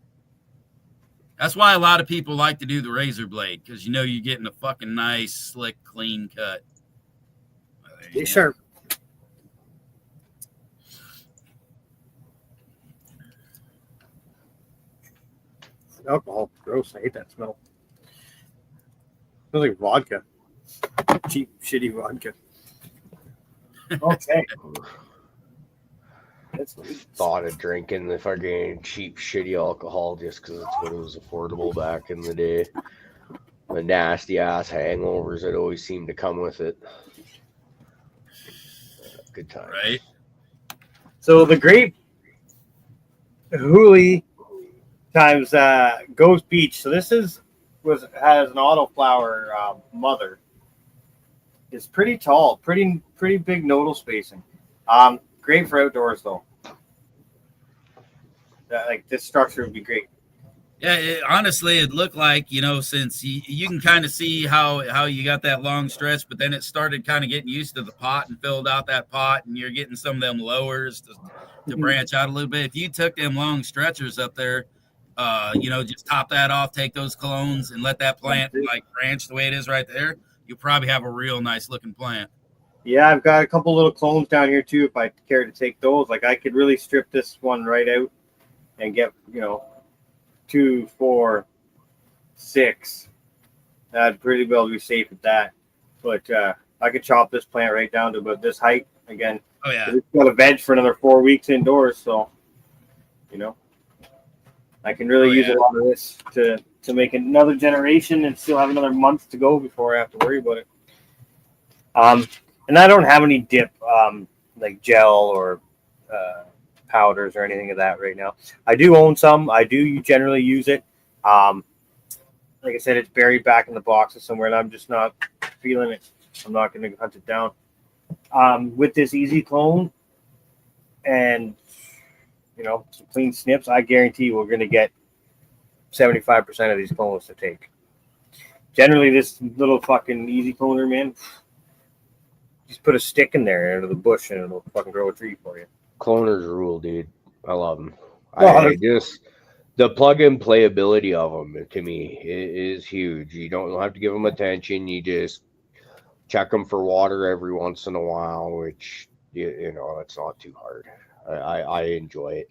That's why a lot of people like to do the razor blade, because you know you're getting a fucking nice, slick, clean cut. Get sharp. Alcohol, gross. I hate that smell. Smells like vodka. Cheap, shitty vodka. Okay. Thought of drinking the fucking cheap, shitty alcohol just because it's what it was affordable back in the day. The nasty ass hangovers that always seem to come with it. Good time, right? So the grape Hooli times Ghost Beach. So this has an autoflower mother. It's pretty tall, pretty big nodal spacing. Great for outdoors though. Like this structure would be great. Yeah, honestly, it looked like, since you can kind of see how you got that long stretch, but then it started kind of getting used to the pot and filled out that pot, and you're getting some of them lowers to branch out a little bit. If you took them long stretchers up there, just top that off, take those clones, and let that plant like branch the way it is right there, you'll probably have a real nice looking plant. Yeah, I've got a couple little clones down here too. If I care to take those, like I could really strip this one right out and get 2, 4, 6. I'd pretty well be safe at that. But I could chop this plant right down to about this height again. Oh yeah. It's got a veg for another 4 weeks indoors, so I can really use a lot of this to make another generation and still have another month to go before I have to worry about it. And I don't have any dip like gel or powders or anything of that right now. I do own some. I do generally use it. Like I said, it's buried back in the boxes somewhere, and I'm just not feeling it. I'm not going to hunt it down. With this easy clone and some clean snips, I guarantee we're going to get 75% of these clones to take. Generally, this little fucking easy cloner, man, just put a stick in there into the bush and it'll fucking grow a tree for you. Cloners rule, dude. I love them. I just the plug and play ability of them to me is huge. You don't have to give them attention. You just check them for water every once in a while, which it's not too hard. I enjoy it.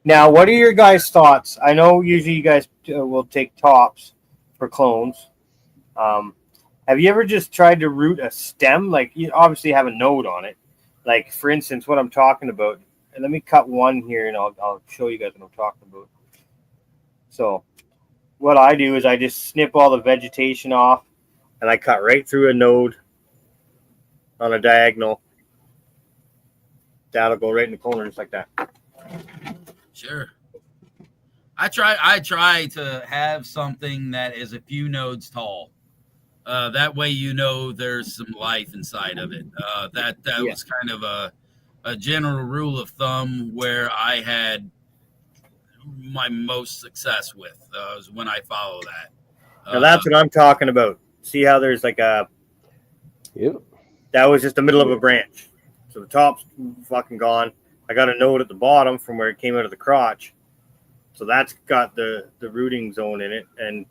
Now, what are your guys' thoughts? I know usually you guys will take tops for clones. Have you ever just tried to root a stem? Like, you obviously have a node on it. Like, for instance, what I'm talking about. And let me cut one here, and I'll show you guys what I'm talking about. So, what I do is I just snip all the vegetation off, and I cut right through a node on a diagonal. That'll go right in the corner just like that. Sure. I try to have something that is a few nodes tall. That way there's some life inside of it. That was kind of a general rule of thumb where I had my most success with was when I follow that. Now that's what I'm talking about. See how there's like a... Yep. That was just the middle of a branch. So the top's fucking gone. I got a node at the bottom from where it came out of the crotch. So that's got the rooting zone in it, and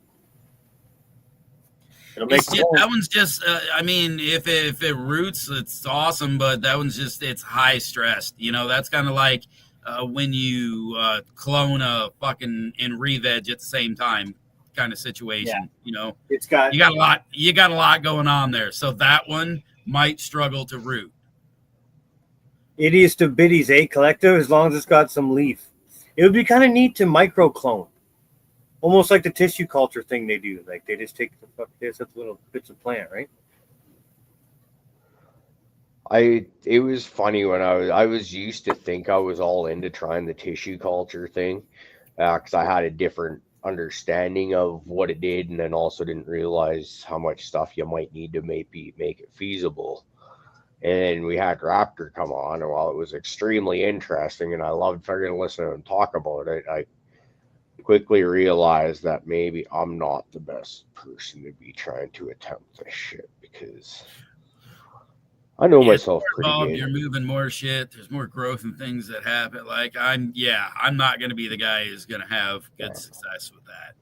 it'll make that one's just. I mean, if it roots, it's awesome. But that one's just it's high stressed. That's kind of like when you clone a fucking and re-veg at the same time kind of situation. Yeah. It's got you got a lot going on there. So that one might struggle to root. Idiots to biddies, collective, as long as it's got some leaf. It would be kind of neat to micro clone. Almost like the tissue culture thing they do. Like they just take the little bits of plant, right? It was funny when I was used to think I was all into trying the tissue culture thing because I had a different understanding of what it did, and then also didn't realize how much stuff you might need to make it feasible. And we had Raptor come on, and while it was extremely interesting, and I loved freaking listening to him talk about it, I quickly realized that maybe I'm not the best person to be trying to attempt this shit because I know myself pretty good. You're moving more shit. There's more growth and things that happen. Like I'm not going to be the guy who's going to have good success with that.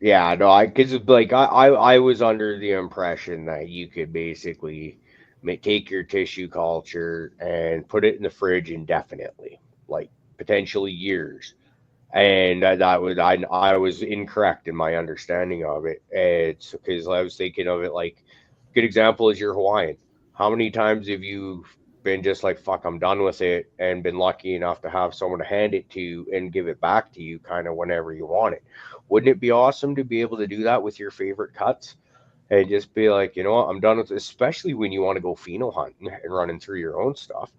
Yeah. No, because like I was under the impression that you could basically take your tissue culture and put it in the fridge indefinitely, like potentially years. And I was incorrect in my understanding of it. It's because I was thinking of it like, good example is your Hawaiian. How many times have you been just like, fuck, I'm done with it, and been lucky enough to have someone to hand it to you and give it back to you kind of whenever you want it? Wouldn't it be awesome to be able to do that with your favorite cuts? And just be like, you know what, I'm done with it, especially when you want to go pheno hunting and running through your own stuff.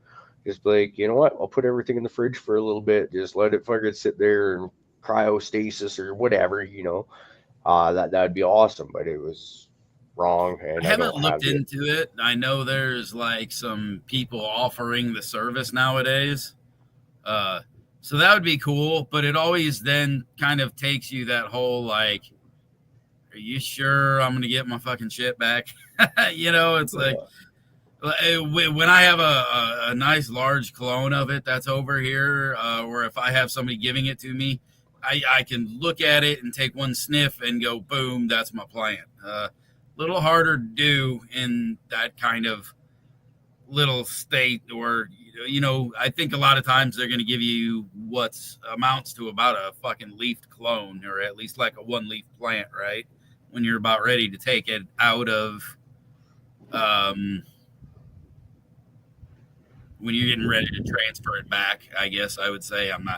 Just be like, you know what, I'll put everything in the fridge for a little bit. Just let it fucking sit there and cryostasis or whatever, that'd be awesome. But it was wrong. And I haven't looked into it. I know there's like some people offering the service nowadays. So that would be cool. But it always then kind of takes you that whole like, are you sure I'm going to get my fucking shit back? It's like when I have a nice large clone of it that's over here, or if I have somebody giving it to me, I can look at it and take one sniff and go, boom, that's my plant. Little harder to do in that kind of little state, or I think a lot of times they're going to give you what's amounts to about a fucking leafed clone, or at least like a one leaf plant, right? When you're about ready to take it out of, when you're getting ready to transfer it back, I guess I would say. I'm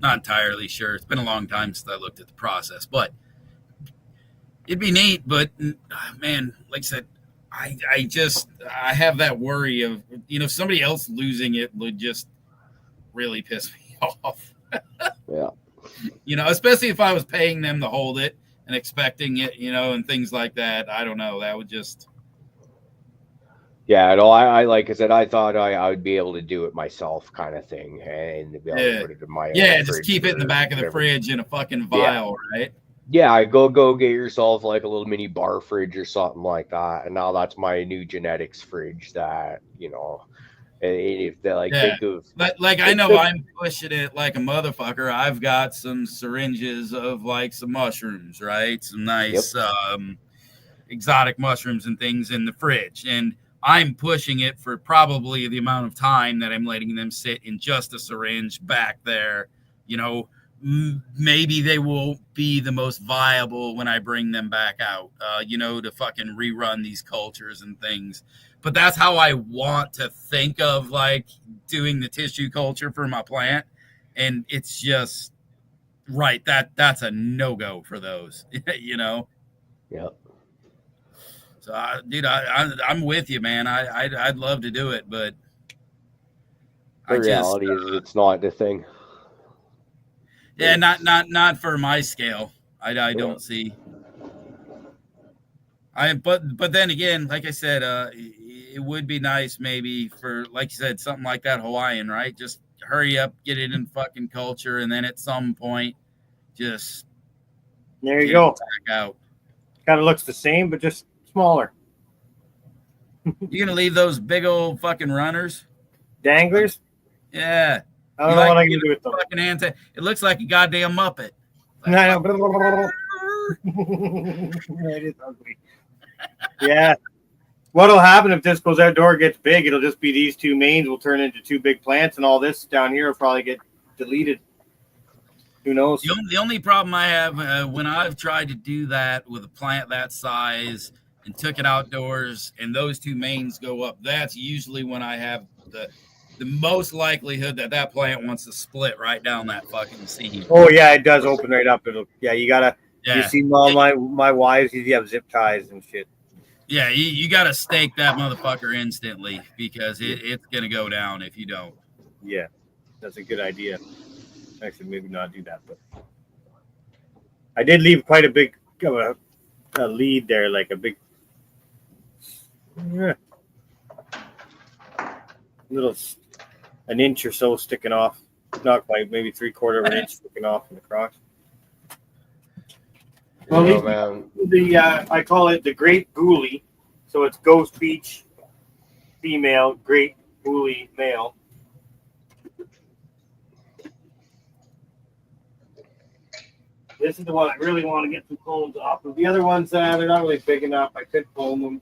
not entirely sure. It's been a long time since I looked at the process, but it'd be neat. But man, like I said, I have that worry of, somebody else losing it would just really piss me off. Yeah. Especially if I was paying them to hold it and expecting it, and things like that. I don't know. That would just. Yeah, no, I like I said, I thought I would be able to do it myself, kind of thing, and be able to put it in my just keep it in the back of the fridge in a fucking vial, right? Yeah, go get yourself like a little mini bar fridge or something like that, and now that's my new genetics fridge. That if they think of I know I'm pushing it like a motherfucker. I've got some syringes of like some mushrooms, right? Some nice exotic mushrooms and things in the fridge, and I'm pushing it for probably the amount of time that I'm letting them sit in just a syringe back there. Maybe they will be the most viable when I bring them back out, to fucking rerun these cultures and things. But that's how I want to think of like doing the tissue culture for my plant. And it's just right. That's a no-go for those, Yeah. So, dude, I'm with you, man. I'd love to do it, but the reality is it's not the thing. Yeah, not for my scale. I don't see. But then again, like I said, it would be nice maybe for, like you said, something like that Hawaiian, right? Just hurry up, get it in fucking culture, and then at some point, just there you go. Back out. Kind of looks the same, but just smaller. You gonna leave those big old fucking runners? Danglers? Yeah. I don't know what I can do with them. Fucking it looks like a goddamn Muppet. It is ugly. Yeah. What'll happen if this goes outdoor gets big? It'll just be these two mains will turn into two big plants, and all this down here will probably get deleted. Who knows? The only problem I have when I've tried to do that with a plant that size and took it outdoors, and those two mains go up, that's usually when I have the most likelihood that plant wants to split right down that fucking seam. Oh yeah, it does open right up. You gotta. Yeah. You see all my wives, you have zip ties and shit. Yeah, you gotta stake that motherfucker instantly because it's gonna go down if you don't. Yeah, that's a good idea. Actually, maybe not do that, but I did leave quite a big a lead there, like a big little an inch or so sticking off. Not quite, maybe 3/4 of an inch sticking off in the crotch. Well, I call it the Great Ghoulie. So it's Ghost Beach female, Great Ghoulie male. This is the one I really want to get some combs off. But the other ones, they're not really big enough. I could comb them.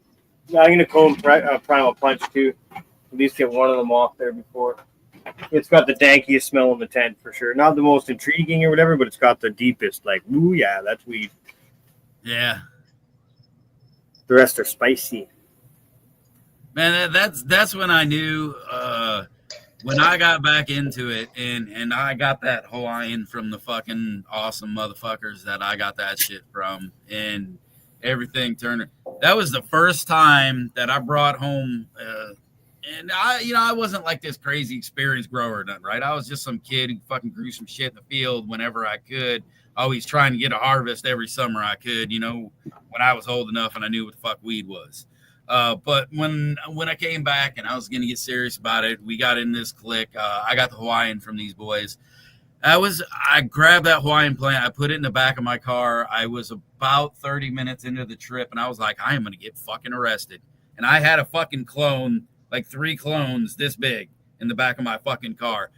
I'm going to comb Primal Punch too. At least get one of them off there before. It's got the dankiest smell in the tent for sure. Not the most intriguing or whatever, but it's got the deepest, like, ooh, yeah, that's weed. Yeah. The rest are spicy. Man, that's when I knew when I got back into it and I got that Hawaiian from the fucking awesome motherfuckers that I got that shit from, and everything turned. That was the first time that I brought home and I wasn't like this crazy experienced grower or nothing, right? I was just some kid who fucking grew some shit in the field whenever I could. Always trying to get a harvest every summer I could, when I was old enough and I knew what the fuck weed was. But when I came back and I was going to get serious about it, we got in this clique. I got the Hawaiian from these boys. I grabbed that Hawaiian plant. I put it in the back of my car. I was about 30 minutes into the trip and I was like, I am going to get fucking arrested. And I had a fucking clone, like 3 clones this big in the back of my fucking car.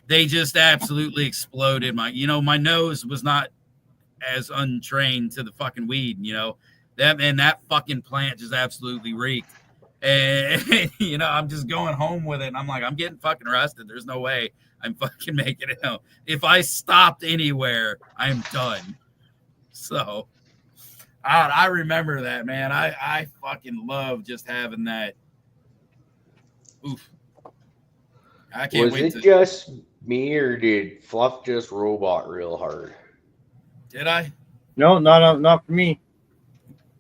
They just absolutely exploded. My nose was not as untrained to the fucking weed, that fucking plant just absolutely reeked. And you know, I'm just going home with it, and I'm like, I'm getting fucking arrested. There's no way I'm fucking making it home. If I stopped anywhere, I'm done. So I remember that, man. I fucking love just having that. Oof. I can't Was wait it just me, or did Fluff just robot real hard? Did I? No, not for me.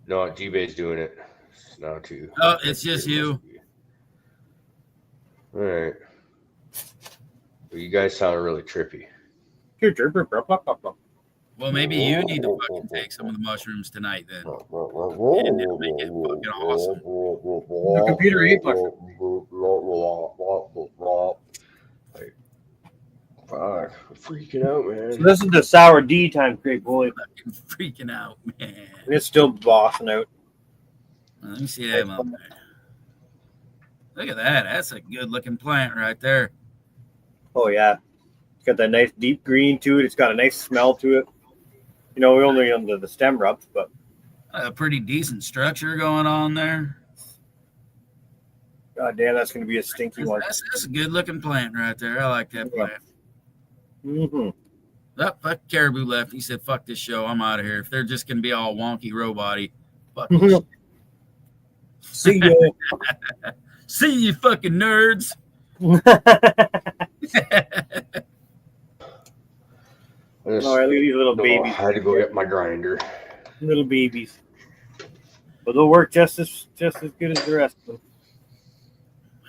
No, G-Bay's doing it. It's now too. Oh, it's just you. All right. Well, you guys sound really trippy. Well, maybe you need to fucking take some of the mushrooms tonight then. And it'll make it fucking awesome. The computer ain't Fuck, I'm freaking out, man. So this is the sour D time, great boy. Fucking freaking out, man. It's still bossing out. Let me see that up there. Look at that. That's a good looking plant right there. Oh yeah, it's got that nice deep green to it. It's got a nice smell to it. You know, we only under the stem rubs, but A pretty decent structure going on there. god damn, that's going to be a stinky one. That's a good looking plant right there. I like that plant. Mm-hmm. Oh, fuck, Caribou left. He said, fuck this show. I'm out of here. If they're just going to be all wonky robot-y, fuck this shit. See ya. See you fucking nerds. All right, look at these little babies. I had to go get my grinder. Little babies. But they'll work just as good as the rest of them.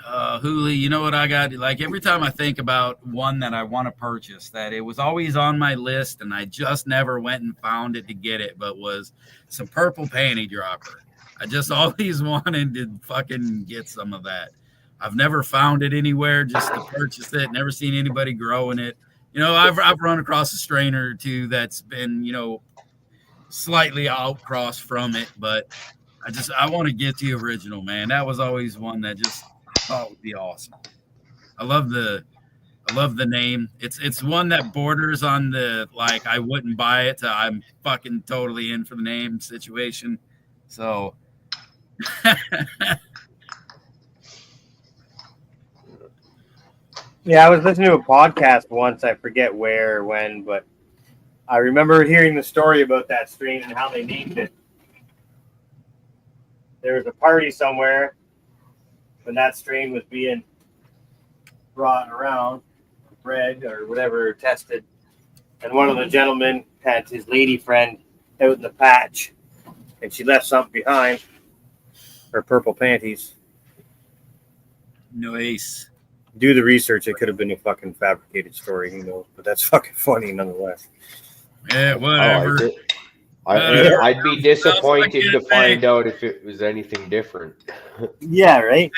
Hooli, you know what I got? Like every time I think about one that I want to purchase, that it was always on my list and I just never went and found it to get it, but was some purple panty dropper. I just always wanted to fucking get some of that. I've never found it anywhere just to purchase it. Never seen anybody growing it. You know, I've run across a strain or two that's been, you know, slightly outcrossed from it, but I want to get the original, man. That was always one that just I thought would be awesome. I love the name. It's one that borders on the like I wouldn't buy it to I'm fucking totally in for the name situation. So Yeah, I was listening to a podcast once. I forget where or when, but I remember hearing the story about that strain and how they named it. There was a party somewhere when that strain was being brought around, bred or whatever, tested. And one of the gentlemen had his lady friend out in the patch, and she left something behind, her purple panties. nice. Do the research. It could have been a fucking fabricated story, who knows? But that's fucking funny nonetheless. Yeah, whatever. I'd be disappointed to find out if it was anything different. Yeah, right?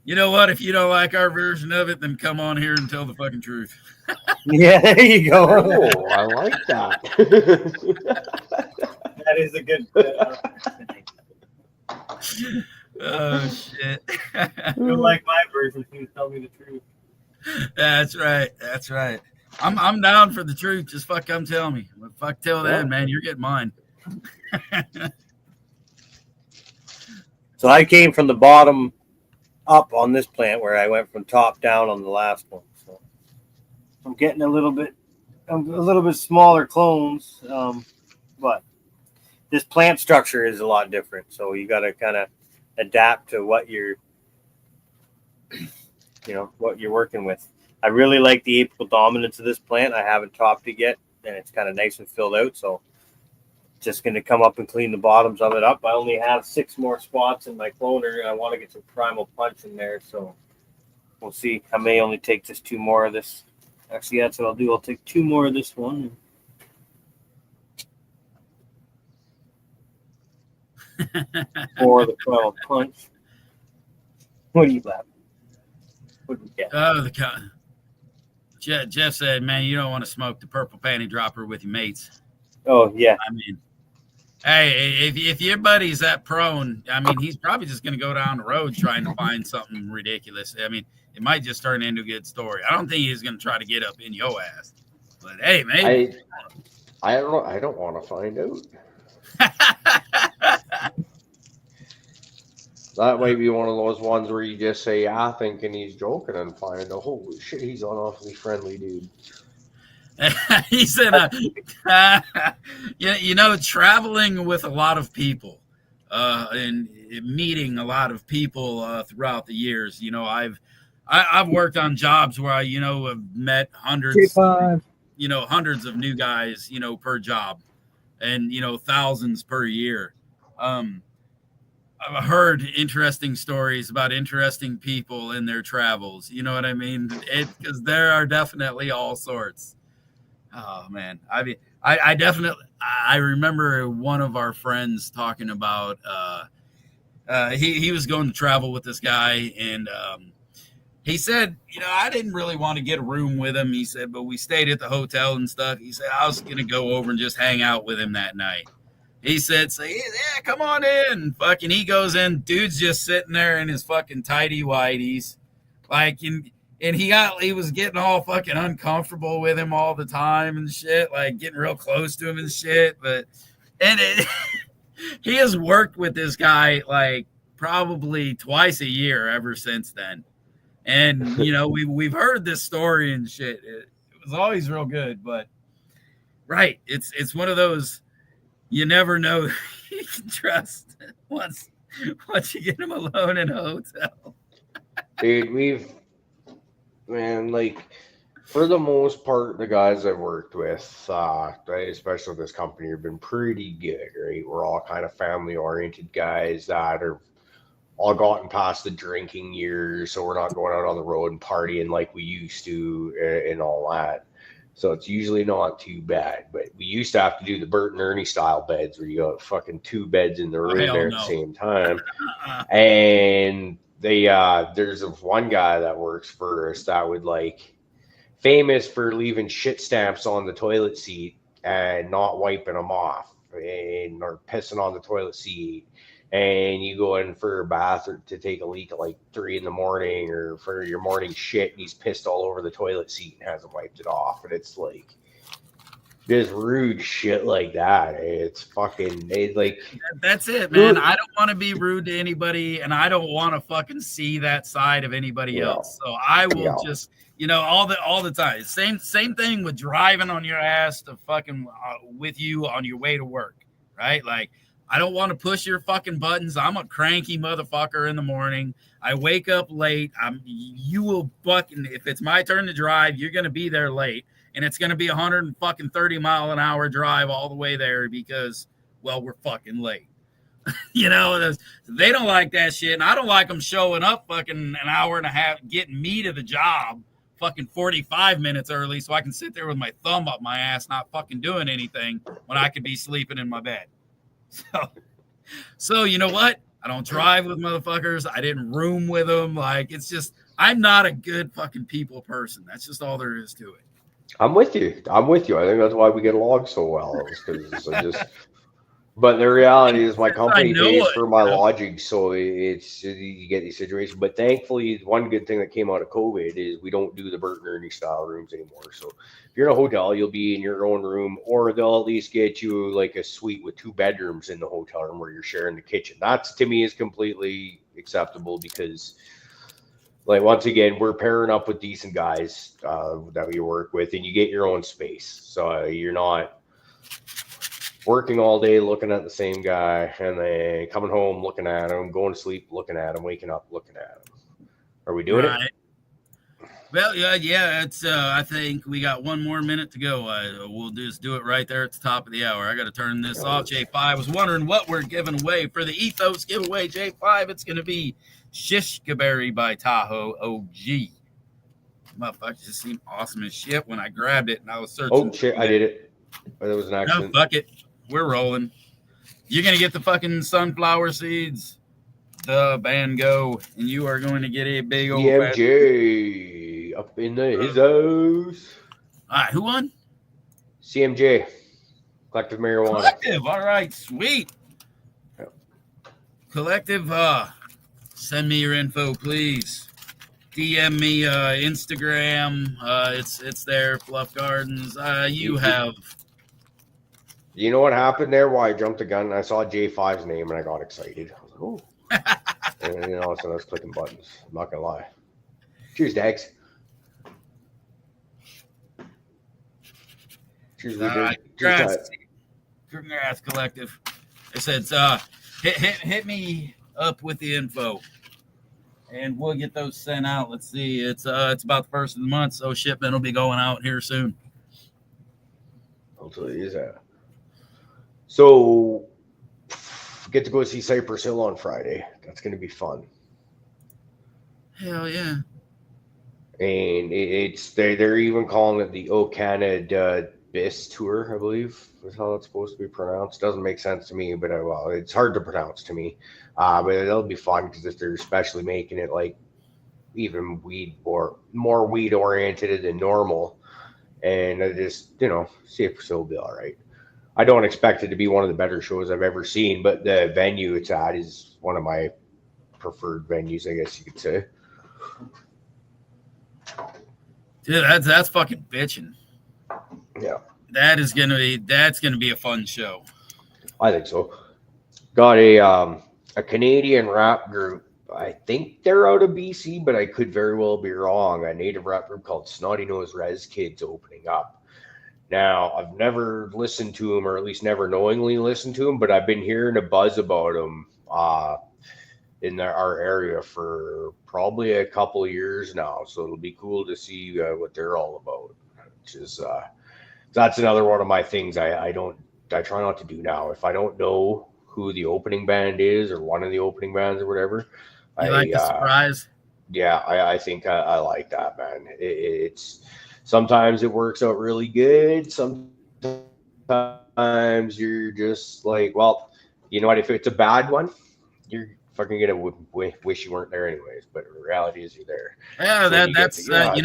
You know what? If you don't like our version of it, then come on here and tell the fucking truth. Yeah, there you go. Oh, I like that. That is a good. Oh shit! You like my version? You tell me the truth. That's right. That's right. I'm down for the truth. Just fuck come tell me. But fuck till then, man. You're getting mine. So I came from the bottom up on this plant, where I went from top down on the last one. So I'm getting a little bit smaller clones, but this plant structure is a lot different. So you got to kind of adapt to what you're working with. I really like the apical dominance of this plant. I haven't topped it yet, and it's kind of nice and filled out. So just going to come up and clean the bottoms of it up. I only have 6 more spots in my cloner, and I want to get some primal punch in there. So we'll see. I may only take just 2 more of this. Actually, that's what I'll do. I'll take 2 more of this one. For the primal punch. What do you laughing? What do we get? Oh, Jeff said, "Man, you don't want to smoke the purple panty dropper with your mates." Oh yeah. I mean, hey, if your buddy's that prone, I mean, he's probably just going to go down the road trying to find something ridiculous. I mean, it might just turn into a good story. I don't think he's going to try to get up in your ass. But hey, maybe. I don't want to find out. That might be one of those ones where you just say, yeah, thinking he's joking and find out, holy shit, he's an awfully friendly dude. He said, traveling with a lot of people and meeting a lot of people throughout the years. I've worked on jobs where I, have met hundreds of new guys, per job, and thousands per year. I've heard interesting stories about interesting people in their travels. You know what I mean? Because there are definitely all sorts. Oh man, I mean, I remember one of our friends talking about he was going to travel with this guy, and he said, I didn't really want to get a room with him. He said, but we stayed at the hotel and stuff. He said I was gonna go over and just hang out with him that night. He said, yeah, come on in. Fucking, he goes in. Dude's just sitting there in his fucking tighty whities, like and he was getting all fucking uncomfortable with him all the time and shit, like getting real close to him and shit. He has worked with this guy like probably twice a year ever since then. And, we've heard this story and shit. It was always real good, but right. It's one of those, you never know you can trust once you get them alone in a hotel. Dude, for the most part, the guys I've worked with, especially with this company, have been pretty good, right? We're all kind of family-oriented guys that are all gotten past the drinking years, so we're not going out on the road and partying like we used to and all that. So it's usually not too bad. But we used to have to do the Bert and Ernie style beds where you got fucking 2 beds in the room at the same time. And there's one guy that works for us that would famous for leaving shit stamps on the toilet seat and not wiping them off or pissing on the toilet seat. And you go in for a bath or to take a leak at 3 a.m. or for your morning shit, and he's pissed all over the toilet seat and hasn't wiped it off. And it's just rude shit like that. It's fucking that's it, man. I don't want to be rude to anybody, and I don't want to fucking see that side of anybody else. So I will just, all the time. Same thing with driving on your ass to fucking with you on your way to work, right? I don't want to push your fucking buttons. I'm a cranky motherfucker in the morning. I wake up late. You will fucking, if it's my turn to drive, you're going to be there late. And it's going to be 130-mile-an-hour drive all the way there because, well, we're fucking late. They don't like that shit. And I don't like them showing up fucking an hour and a half, getting me to the job fucking 45 minutes early so I can sit there with my thumb up my ass, not fucking doing anything when I could be sleeping in my bed. So you know what? I don't drive with motherfuckers. I didn't room with them. It's just, I'm not a good fucking people person. That's just all there is to it. I'm with you. I think that's why we get along so well. But the reality is my company pays for my lodging, so you get these situations. But thankfully, one good thing that came out of COVID is we don't do the Bert and Ernie style rooms anymore. So if you're in a hotel, you'll be in your own room, or they'll at least get you a suite with 2 bedrooms in the hotel room where you're sharing the kitchen. That's, to me, is completely acceptable because, once again, we're pairing up with decent guys that we work with, and you get your own space. So you're not working all day looking at the same guy and then coming home looking at him, going to sleep looking at him, waking up looking at him. Are we doing it? Well, yeah. It's I think we got 1 more minute to go. We'll just do it right there at the top of the hour. I got to turn this off. J5, I was wondering what we're giving away for the Ethos giveaway. J5, it's going to be Shishkaberry by Tahoe OG. Motherfucker just seemed awesome as shit when I grabbed it and I was searching. Oh shit, I did it. That was an accident. No, fuck it. We're rolling. You're going to get the fucking sunflower seeds, the Bango, and you are going to get a big old CMJ up in his house. All right, who won? CMJ, Collective Marijuana. Collective, all right, sweet. Yep. Collective, send me your info, please. DM me Instagram. It's there, Fluff Gardens. You have... You know what happened there? Why I jumped the gun and I saw J5's name and I got excited. I was like, oh. And all of a sudden I was clicking buttons. I'm not gonna lie. Cheers, Dags. Cheers, All right, congrats, collective. It says, hit me up with the info, and we'll get those sent out. Let's see, it's about the first of the month, so shipment will be going out here soon. I'll tell you that. So, get to go see Cypress Hill on Friday. That's going to be fun. Hell yeah! And they're even calling it the O Canada Bis Tour, I believe is how it's supposed to be pronounced. Doesn't make sense to me, but well, it's hard to pronounce to me. But it'll be fun because they're especially making it like even weed or more weed oriented than normal. And I just, see if it'll be all right. I don't expect it to be one of the better shows I've ever seen, but the venue it's at is one of my preferred venues, I guess you could say. Dude, that's fucking bitching. Yeah. That's gonna be a fun show. I think so. Got a Canadian rap group. I think they're out of BC, but I could very well be wrong. A native rap group called Snotty Nose Res Kids opening up. Now, I've never listened to them, or at least never knowingly listened to them, but I've been hearing a buzz about them in our area for probably a couple of years now. So it'll be cool to see what they're all about. Which is that's another one of my things I try not to do now. If I don't know who the opening band is or one of the opening bands or whatever, you like the surprise? Yeah, I think I like that, man. It's sometimes it works out really good. Sometimes you're just like, well, you know what? If it's a bad one, you're fucking gonna wish you weren't there anyways. But the reality is you're there. Yeah, So that's you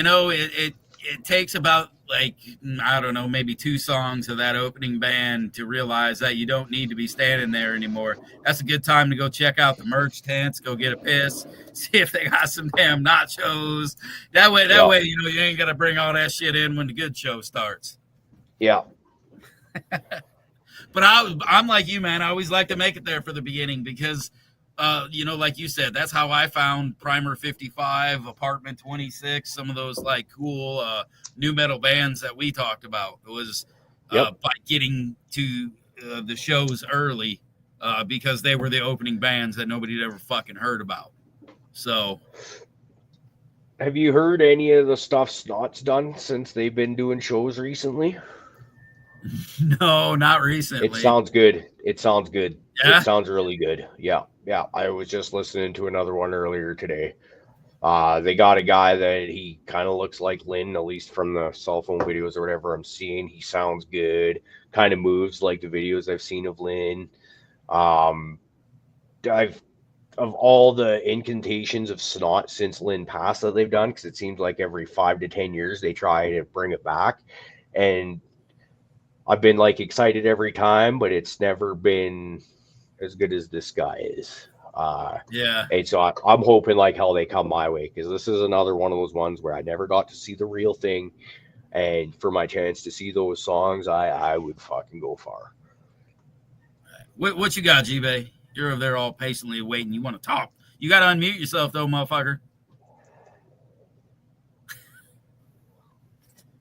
know what? It takes about like, I don't know, maybe 2 songs of that opening band to realize that you don't need to be standing there anymore. That's a good time to go check out the merch tents, go get a piss, see if they got some damn nachos. That way, you ain't got to bring all that shit in when the good show starts. Yeah. But I'm like you, man. I always like to make it there for the beginning because, like you said, that's how I found Primer 55, Apartment 26, some of those like cool new metal bands that we talked about. It was by getting to the shows early because they were the opening bands that nobody had ever fucking heard about. So, have you heard any of the stuff Snot's done since they've been doing shows recently? No, not recently. It sounds good. Yeah? It sounds really good. Yeah. I was just listening to another one earlier today. They got a guy that he kind of looks like Lynn, at least from the cell phone videos or whatever I'm seeing. He sounds good. Kind of moves like the videos I've seen of Lynn. Of all the incantations of Snot since Lynn passed that they've done, because it seems like every 5 to 10 years they try to bring it back. And I've been like excited every time, but it's never been as good as this guy is. And so I'm hoping like hell they come my way, because this is another one of those ones where I never got to see the real thing, and for my chance to see those songs, I would fucking go far. What you got, G-Bay? You're over there all patiently waiting. You want to talk? You got to unmute yourself though, motherfucker.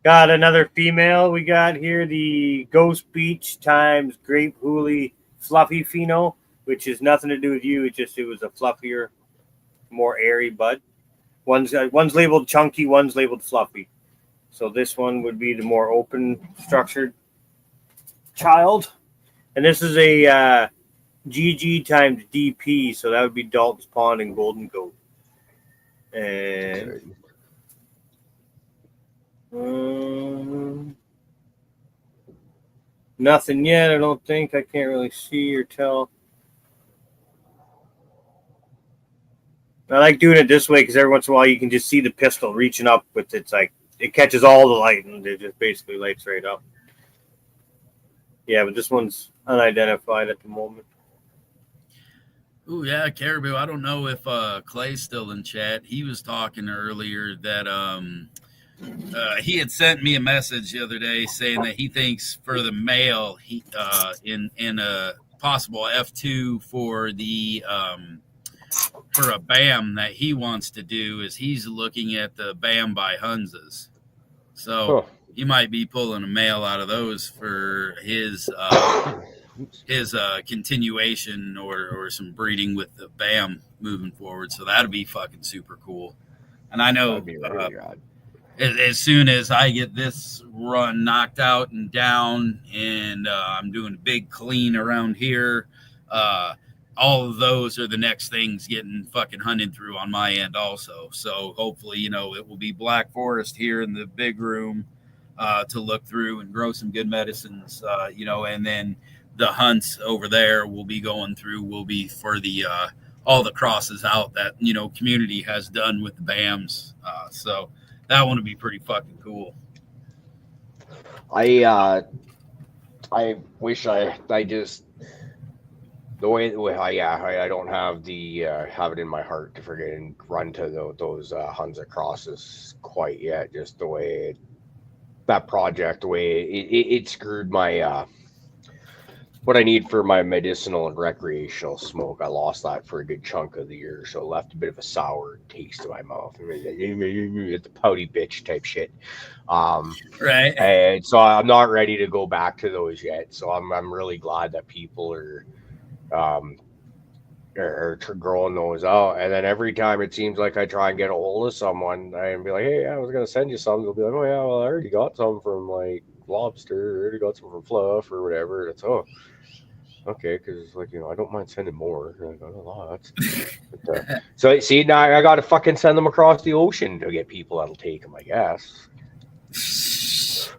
Got another female. We got here the Ghost Beach times Grape Hoolie Fluffy Pheno, which is nothing to do with you. It was a fluffier, more airy bud. One's labeled chunky, one's labeled fluffy. So this one would be the more open structured child. And this is a GG times DP, so that would be Dalton's Pond and Golden Goat. And nothing yet, I don't think. I can't really see or tell. I like doing it this way because every once in a while you can just see the pistol reaching up with it's like it catches all the light and it just basically lights right up. Yeah, but this one's unidentified at the moment. Oh yeah, Cariboo. I don't know if Clay's still in chat. He was talking earlier that he had sent me a message the other day saying that he thinks for the male in possible F2 for the for a BAM that he wants to do. Is he's looking at the BAM by Hunzas, so he might be pulling a male out of those for his continuation or some breeding with the BAM moving forward. So that'll be fucking super cool. And I know as soon as I get this run knocked out and down, and I'm doing a big clean around here, all of those are the next things getting fucking hunted through on my end also. So hopefully, you know, it will be Black Forest here in the big room to look through and grow some good medicines, you know, and then the hunts over there will be going through will be for the all the crosses out that, you know, community has done with the BAMs. So that one would be pretty fucking cool. I wish I just the way I don't have the have it in my heart to forget and run to those Hunza crosses quite yet. Just the way that project, the way it screwed my what I need for my medicinal and recreational smoke. I lost that for a good chunk of the year, so it left a bit of a sour taste in my mouth. The pouty bitch type shit. Right. And so I'm not ready to go back to those yet. So I'm really glad that people are growing those out. And then every time it seems like I try and get a hold of someone and be like, hey, I was gonna send you some. They'll be like, oh yeah, well I already got some from like Lobster, I already got some from Fluff or whatever. It's okay, because like, you know, I don't mind sending more. I got a lot. But, so see, now I got to fucking send them across the ocean to get people that'll take them, I guess.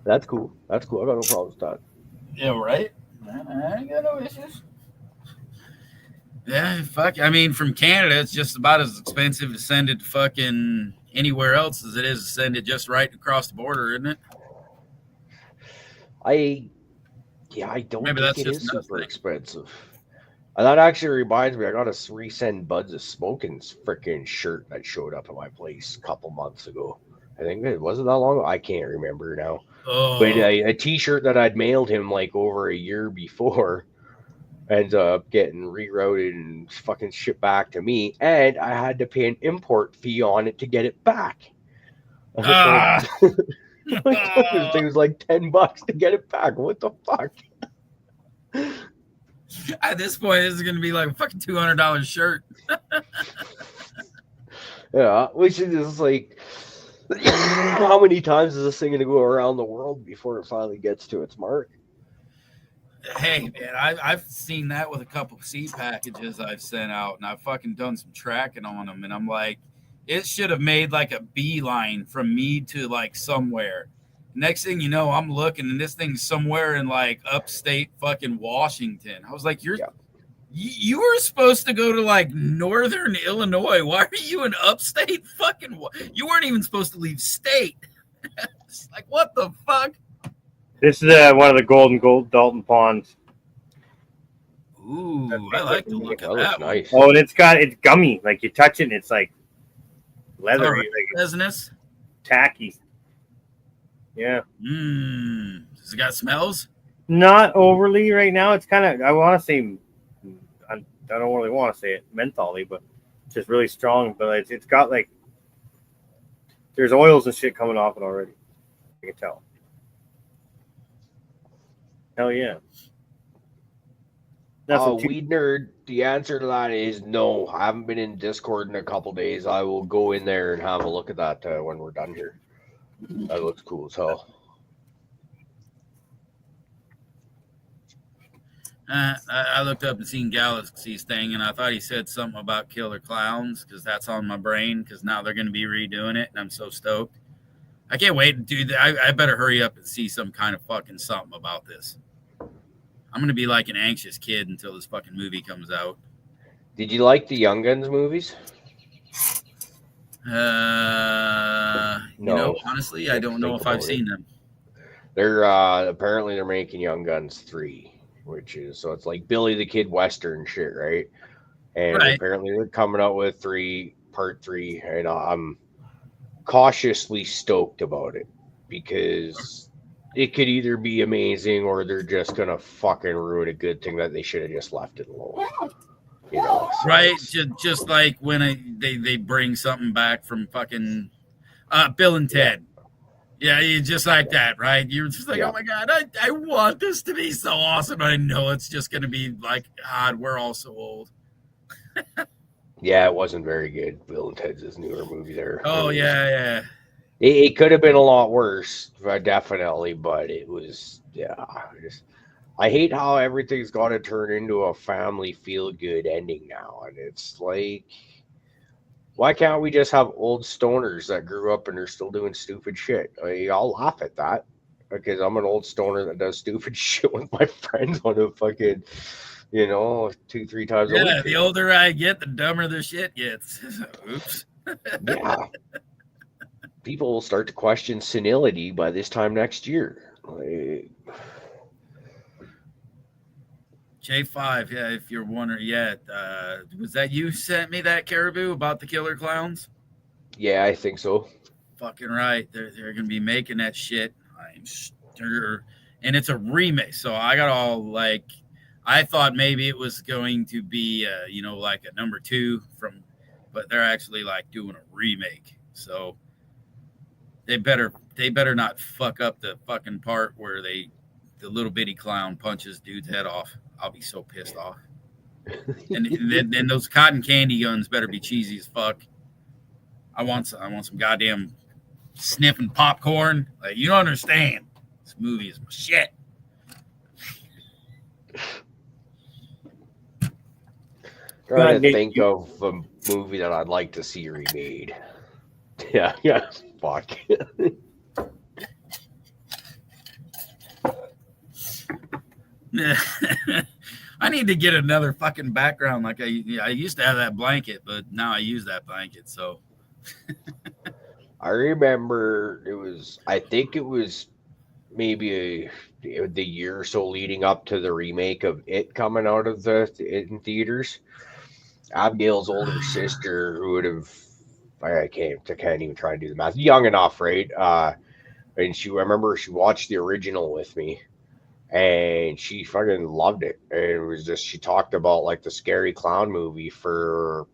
That's cool. I got no problem with that. Yeah, right. I ain't got no issues. Yeah, fuck. I mean, from Canada, it's just about as expensive to send it to fucking anywhere else as it is to send it just right across the border, isn't it? I don't think it is super expensive. And that actually reminds me, I got to resend Bud's of Smoking's freaking shirt that showed up at my place a couple months ago. I think it wasn't that long ago. I can't remember now. Oh. But a t-shirt that I'd mailed him like over a year before ended up getting rerouted and fucking shipped back to me. And I had to pay an import fee on it to get it back. This thing was like $10 to get it back. What the fuck? At this point, this is going to be like a fucking $200 shirt. Yeah, which is like, how many times is this thing going to go around the world before it finally gets to its mark? Hey, man, I've seen that with a couple of seed packages I've sent out, and I've fucking done some tracking on them, and I'm like, it should have made like a beeline from me to like somewhere. Next thing you know, I'm looking and this thing's somewhere in like upstate fucking Washington. I was like, you were supposed to go to like northern Illinois. Why are you in upstate fucking? You weren't even supposed to leave state. It's like, what the fuck? This is one of the golden Dalton ponds. Ooh, I like the look of that. Nice. Oh, and it's gummy. Like you touch it and it's like leathery, like business, tacky. Yeah. Does it got smells? Not overly right now. It's kind of, I want to say, I don't really want to say it mentally, but it's just really strong. But it's got like, there's oils and shit coming off it already. I can tell. Hell yeah. Weed nerd, the answer to that is no. I haven't been in Discord in a couple days. I will go in there and have a look at that when we're done here. That looks cool as hell. I looked up and seen Galaxy's thing, and I thought he said something about Killer Clowns because that's on my brain because now they're going to be redoing it, and I'm so stoked. I can't wait to do that. I better hurry up and see some kind of fucking something about this. I'm going to be like an anxious kid until this fucking movie comes out. Did you like the Young Guns movies? No. You know, honestly, I don't know if I've seen them. They're apparently they're making Young Guns 3, which is so it's like Billy the Kid Western shit, right? And apparently they're coming out with part 3, and I'm cautiously stoked about it because it could either be amazing or they're just gonna fucking ruin a good thing that they should have just left it alone. You know, so Right? Just like when they bring something back from fucking Bill and Ted. Yeah, you just like that, right? You're just like, oh my God, I want this to be so awesome. I know it's just going to be like, God, we're all so old. Yeah, it wasn't very good. Bill and Ted's newer movie there. Oh, yeah. It could have been a lot worse, definitely, but it was, I hate how everything's got to turn into a family feel-good ending now. And it's like, why can't we just have old stoners that grew up and are still doing stupid shit? I'll laugh at that because I'm an old stoner that does stupid shit with my friends on a fucking, 2-3 times a week. Yeah, the older I get, the dumber the shit gets. Oops. Yeah. People will start to question senility by this time next year. J5, yeah, if you're wondering, was that you sent me that Cariboo about the killer clowns? Yeah, I think so. Fucking right. They're going to be making that shit. I'm sure. And it's a remake. So I got all like, I thought maybe it was going to be, like a number 2 but they're actually like doing a remake. So they better not fuck up the fucking part where the little bitty clown punches dude's head off. I'll be so pissed off. And then those cotton candy guns better be cheesy as fuck. I want some goddamn sniffing popcorn. Like, you don't understand. This movie is my shit. Trying to think of a movie that I'd like to see remade. Yeah, fuck. I need to get another fucking background. Like I used to have that blanket, but now I use that blanket. So I remember I think it was maybe the year or so leading up to the remake of It coming out of in theaters. Abigail's older sister, who would have, I can't even try to do the math, young enough, right? And I remember she watched the original with me. And she fucking loved it. And it was just, she talked about like the scary clown movie for,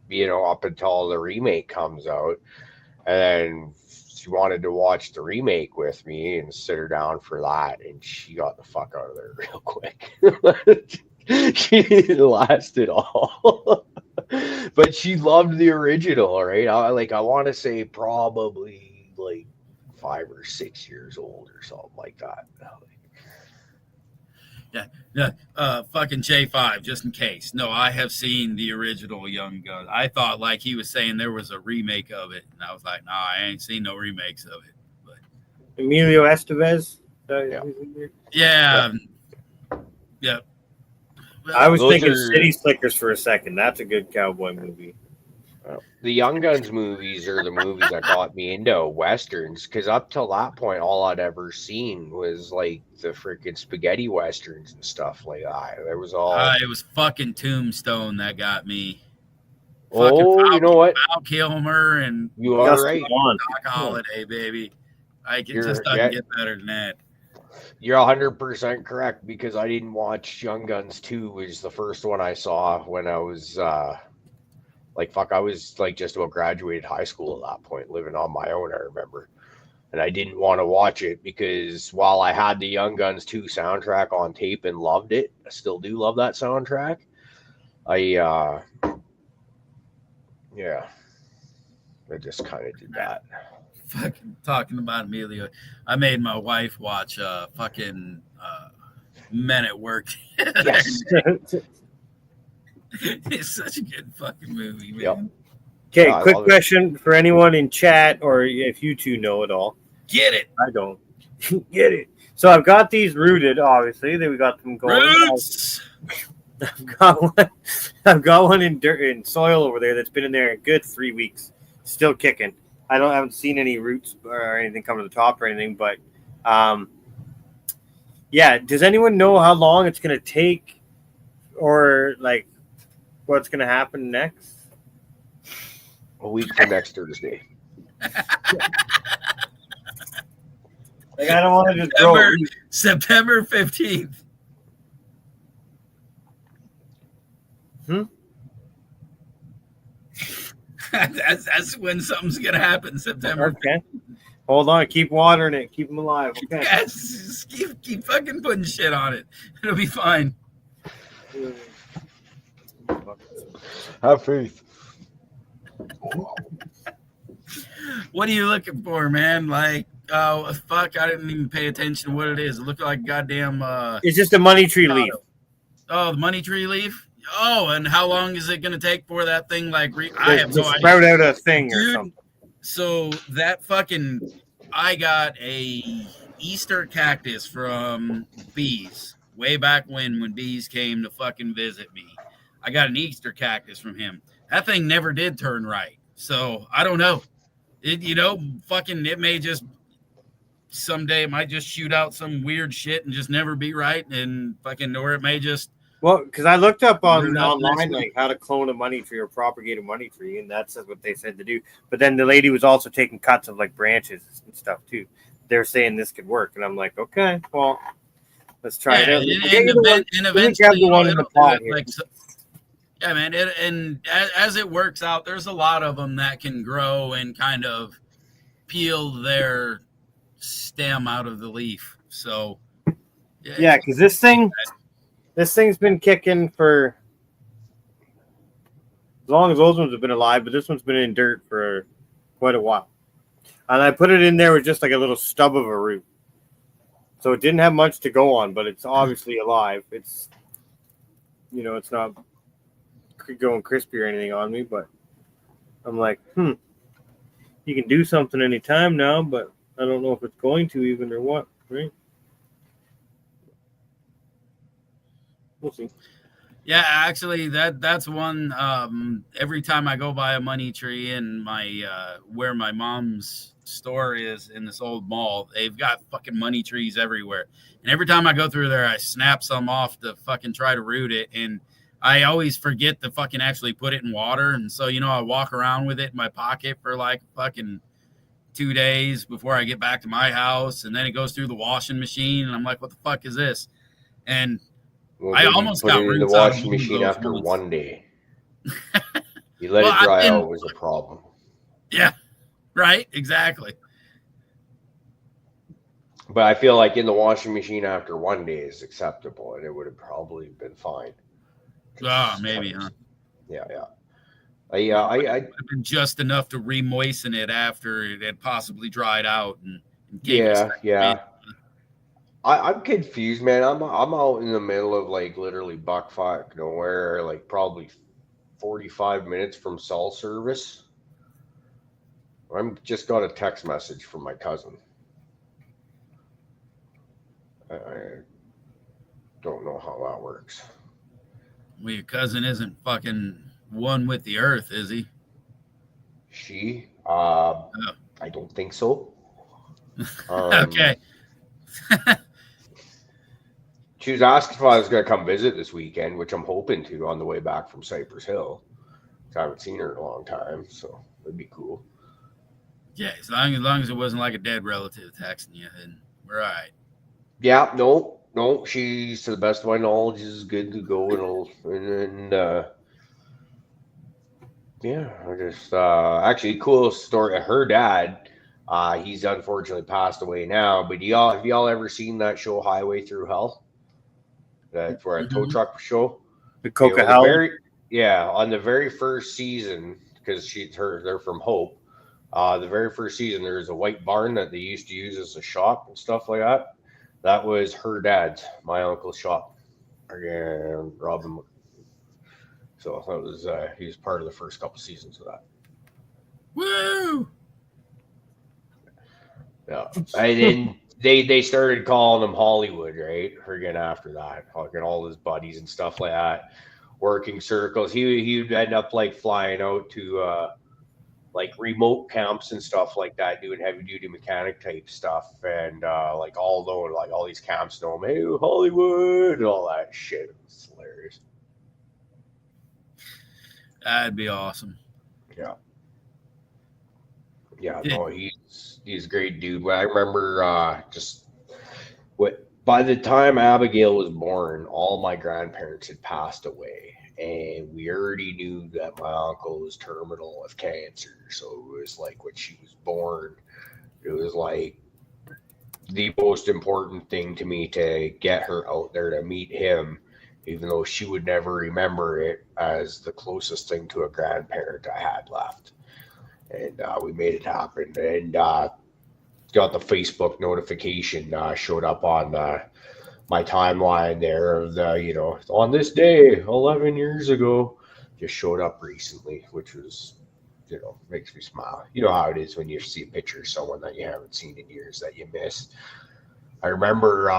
up until the remake comes out. And then she wanted to watch the remake with me and sit her down for that. And she got the fuck out of there real quick. She didn't last at all. But she loved the original, right? I want to say probably like 5 or 6 years old or something like that. Yeah. Fucking J5, just in case. No, I have seen the original Young Guns. I thought like he was saying there was a remake of it, and I was like, nah, I ain't seen no remakes of it. But Emilio Estevez. Yeah. I was thinking City Slickers for a second. That's a good cowboy movie. The Young Guns movies are the movies that got me into westerns, because up till that point, all I'd ever seen was like the freaking spaghetti westerns and stuff like that. There was all. It was fucking Tombstone that got me. You know what? Val Kilmer and you are right. Doc Holliday, baby. It just doesn't get better than that. You're 100% correct, because I didn't watch Young Guns 2, was the first one I saw when I was. I was like just about graduated high school at that point, living on my own, I remember. And I didn't want to watch it because while I had the Young Guns 2 soundtrack on tape and loved it, I still do love that soundtrack. I just kind of did that. Fucking talking about Emilio. I made my wife watch Men at Work. Yes. It's such a good fucking movie, man. Yep. Okay, quick question for anyone in chat, or if you two know it all. Get it. I don't. Get it. So I've got these rooted, obviously. Then we got them going. Roots. I've got one in dirt and soil over there that's been in there a good 3 weeks, still kicking. I haven't seen any roots or anything come to the top or anything, but does anyone know how long it's gonna take, or like what's gonna happen next? A week from next Thursday. Like, I don't want to just grow. September 15th. That's when something's gonna happen. September. Okay. Hold on. Keep watering it. Keep them alive. Okay. Yes. Keep fucking putting shit on it. It'll be fine. Have faith. What are you looking for, man? Like, oh fuck! I didn't even pay attention to what it is. It looked like goddamn. It's just a money tree leaf. Oh, the money tree leaf. Oh, and how long is it gonna take for that thing? Like, I have no idea. Sprout out a thing or something. So that fucking, I got a Easter cactus from bees way back when bees came to fucking visit me. I got an Easter cactus from him. That thing never did turn right. So I don't know. It may just someday it might just shoot out some weird shit and just never be right, and fucking, or it may just. Well, because I looked up online like how to clone a money tree or propagate a money tree, and that's what they said to do. But then the lady was also taking cuts of like branches and stuff too. They're saying this could work, and I'm like, okay, well, let's try it out. And eventually, yeah, man. And as it works out, there's a lot of them that can grow and kind of peel their stem out of the leaf. So, yeah, because this thing's been kicking for as long as those ones have been alive, but this one's been in dirt for quite a while. And I put it in there with just like a little stub of a root. So it didn't have much to go on, but it's obviously alive. It's, it's not going crispy or anything on me, but I'm like, you can do something anytime now, but I don't know if it's going to even or what, right? We'll see. Yeah, actually, that's one. Every time I go by a money tree in my where my mom's store is in this old mall, they've got fucking money trees everywhere. And every time I go through there, I snap some off to fucking try to root it, and I always forget to fucking actually put it in water. And so, I walk around with it in my pocket for like fucking 2 days before I get back to my house, and then it goes through the washing machine, and I'm like, what the fuck is this? And I almost got it in the washing machine after 1 day. You let it dry out was a problem. Yeah, right, exactly. But I feel like in the washing machine after 1 day is acceptable, and it would have probably been fine. Oh, maybe, huh? Yeah. I been just enough to re-moisten it after it had possibly dried out, and yeah. I'm confused, man. I'm out in the middle of like literally buckfuck nowhere, like probably 45 minutes from cell service. I'm just got a text message from my cousin. I don't know how that works. Well, your cousin isn't fucking one with the earth, is he? She? I don't think so. Okay. She was asking if I was going to come visit this weekend, which I'm hoping to on the way back from Cypress Hill. I haven't seen her in a long time, so it'd be cool. Yeah, as long as it wasn't like a dead relative texting you, then we're all right. Yeah, no. She's, to the best of my knowledge, is good to go. And I just actually cool story. Her dad, he's unfortunately passed away now. But have y'all ever seen that show Highway Through Hell? That's where a tow truck show. The Coca Hell. On the very first season, because they're from Hope. The very first season, there was a white barn that they used to use as a shop and stuff like that. That was her dad's, my uncle's shop. And Robin. So that was he was part of the first couple seasons of that. Woo! Yeah, and then they started calling him Hollywood, right? Again, after that, fucking all his buddies and stuff like that, working circles. He'd end up like flying out to like remote camps and stuff like that, doing heavy duty mechanic type stuff, and like all these camps know him, hey, Hollywood, and all that shit. It was hilarious. That'd be awesome. Yeah. Yeah, no, he's a great dude. I remember by the time Abigail was born, all my grandparents had passed away, and we already knew that my uncle was terminal with cancer. So it was like when she was born, it was like the most important thing to me to get her out there to meet him, even though she would never remember it, as the closest thing to a grandparent I had left. And we made it happen. And got the Facebook notification showed up on my timeline there of on this day 11 years ago, just showed up recently, which was makes me smile. You know how it is when you see a picture of someone that you haven't seen in years that you miss. I remember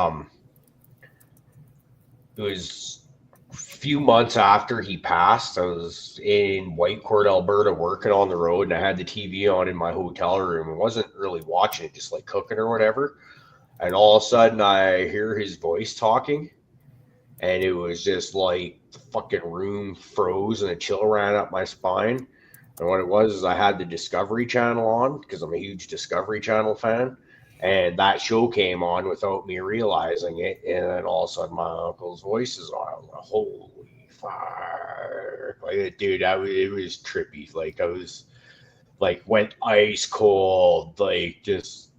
it was a few months after he passed. I was in Whitecourt, Alberta, working on the road, and I had the TV on in my hotel room. I wasn't really watching it, just like cooking or whatever. And all of a sudden, I hear his voice talking, and it was just like the fucking room froze and a chill ran up my spine. And what it was is I had the Discovery Channel on because I'm a huge Discovery Channel fan. And that show came on without me realizing it. And then all of a sudden, my uncle's voice is on. I was like, holy fuck. Like, dude, it was trippy. Like, I was like, went ice cold. Like, just,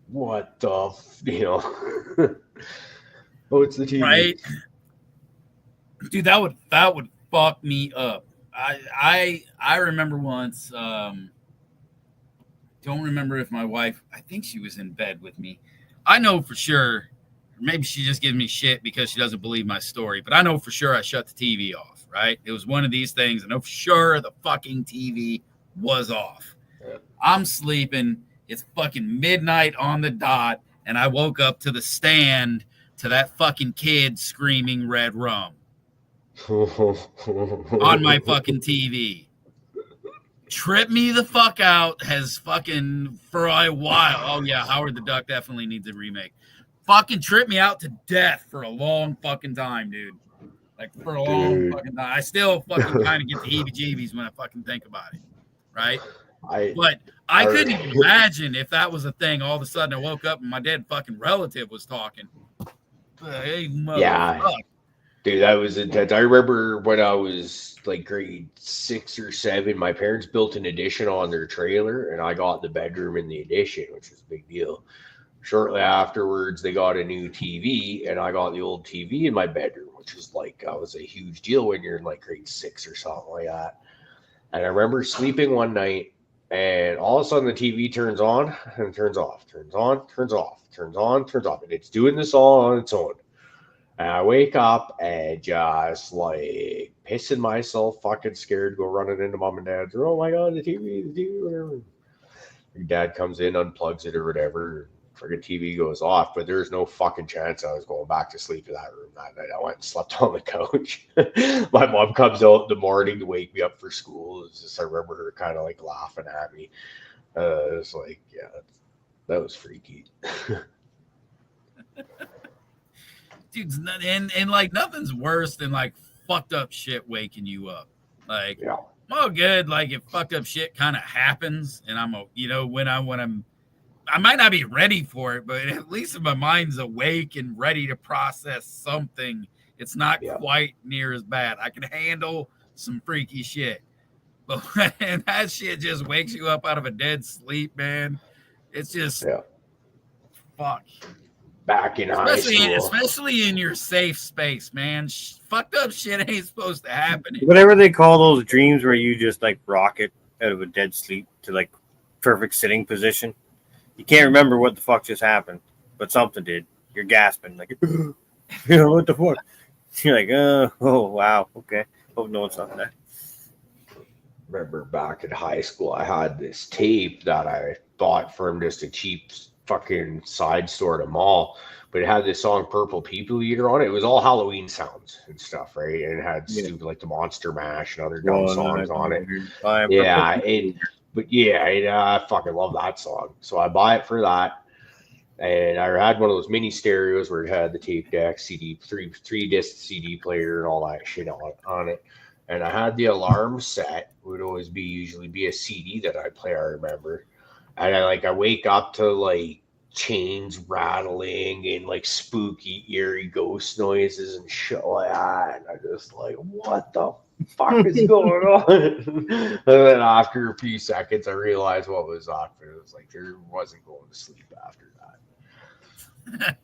what the, oh, it's the TV. Right? Dude, that would fuck me up. I remember once, don't remember if my wife, I think she was in bed with me. I know for sure, maybe she just gives me shit because she doesn't believe my story, but I know for sure I shut the TV off, right? It was one of these things. I know for sure the fucking TV was off. Yeah. I'm sleeping. It's fucking midnight on the dot, and I woke up to the stand to that fucking kid screaming Red Rum on my fucking TV. Trip me the fuck out has fucking for a while. Oh yeah, Howard the Duck definitely needs a remake. Fucking trip me out to death for a long fucking time, dude. Like for a long fucking time. I still fucking kind of get the heebie-jeebies when I fucking think about it. Right? But I couldn't even imagine if that was a thing. All of a sudden I woke up and my dead fucking relative was talking. Hey, yeah. Dude, that was intense. I remember when I was like grade 6 or 7, my parents built an addition on their trailer, and I got the bedroom in the addition, which was a big deal. Shortly afterwards, they got a new TV, and I got the old TV in my bedroom, which was like, was a huge deal when you're in like grade 6 or something like that. And I remember sleeping one night, and all of a sudden the TV turns on and turns off, turns on, turns off, turns on, turns off, and it's doing this all on its own. And I wake up and just like pissing myself, fucking scared, go running into mom and dad's. Oh my god, the TV, whatever. Your dad comes in, unplugs it or whatever. Friggin' TV goes off, but there's no fucking chance I was going back to sleep in that room that night. I went and slept on the couch. My mom comes out in the morning to wake me up for school. It's just, I remember her kind of like laughing at me. It was like, yeah, that was freaky. Dude, and like nothing's worse than like fucked up shit waking you up. Like, yeah. Oh, good. Like if fucked up shit kind of happens, and I'm, I might not be ready for it, but at least if my mind's awake and ready to process something, it's not quite near as bad. I can handle some freaky shit, but when that shit just wakes you up out of a dead sleep, man, it's just fuck. Back in high school. Especially in your safe space, man. Fucked up shit ain't supposed to happen. Whatever they call those dreams where you just like rocket out of a dead sleep to like perfect sitting position. You can't remember what the fuck just happened, but something did. You're gasping like, what the fuck? You're like, oh wow, okay. Hope no one's on that. Remember back in high school, I had this tape that I bought from just a cheap fucking side store at a mall, but it had this song Purple People Eater on it. It was all Halloween sounds and stuff, right? And it had stupid like the Monster Mash and other dumb songs on it. I fucking love that song. So I buy it for that. And I had one of those mini stereos where it had the tape deck, CD, three disc CD player and all that shit on it. And I had the alarm set. It would always usually be a CD that I'd play, I remember. and I wake up to like chains rattling and like spooky, eerie ghost noises and shit like that. And I just like, what the fuck is going on? And then after a few seconds, I realized what was up. It was like there wasn't going to sleep after that.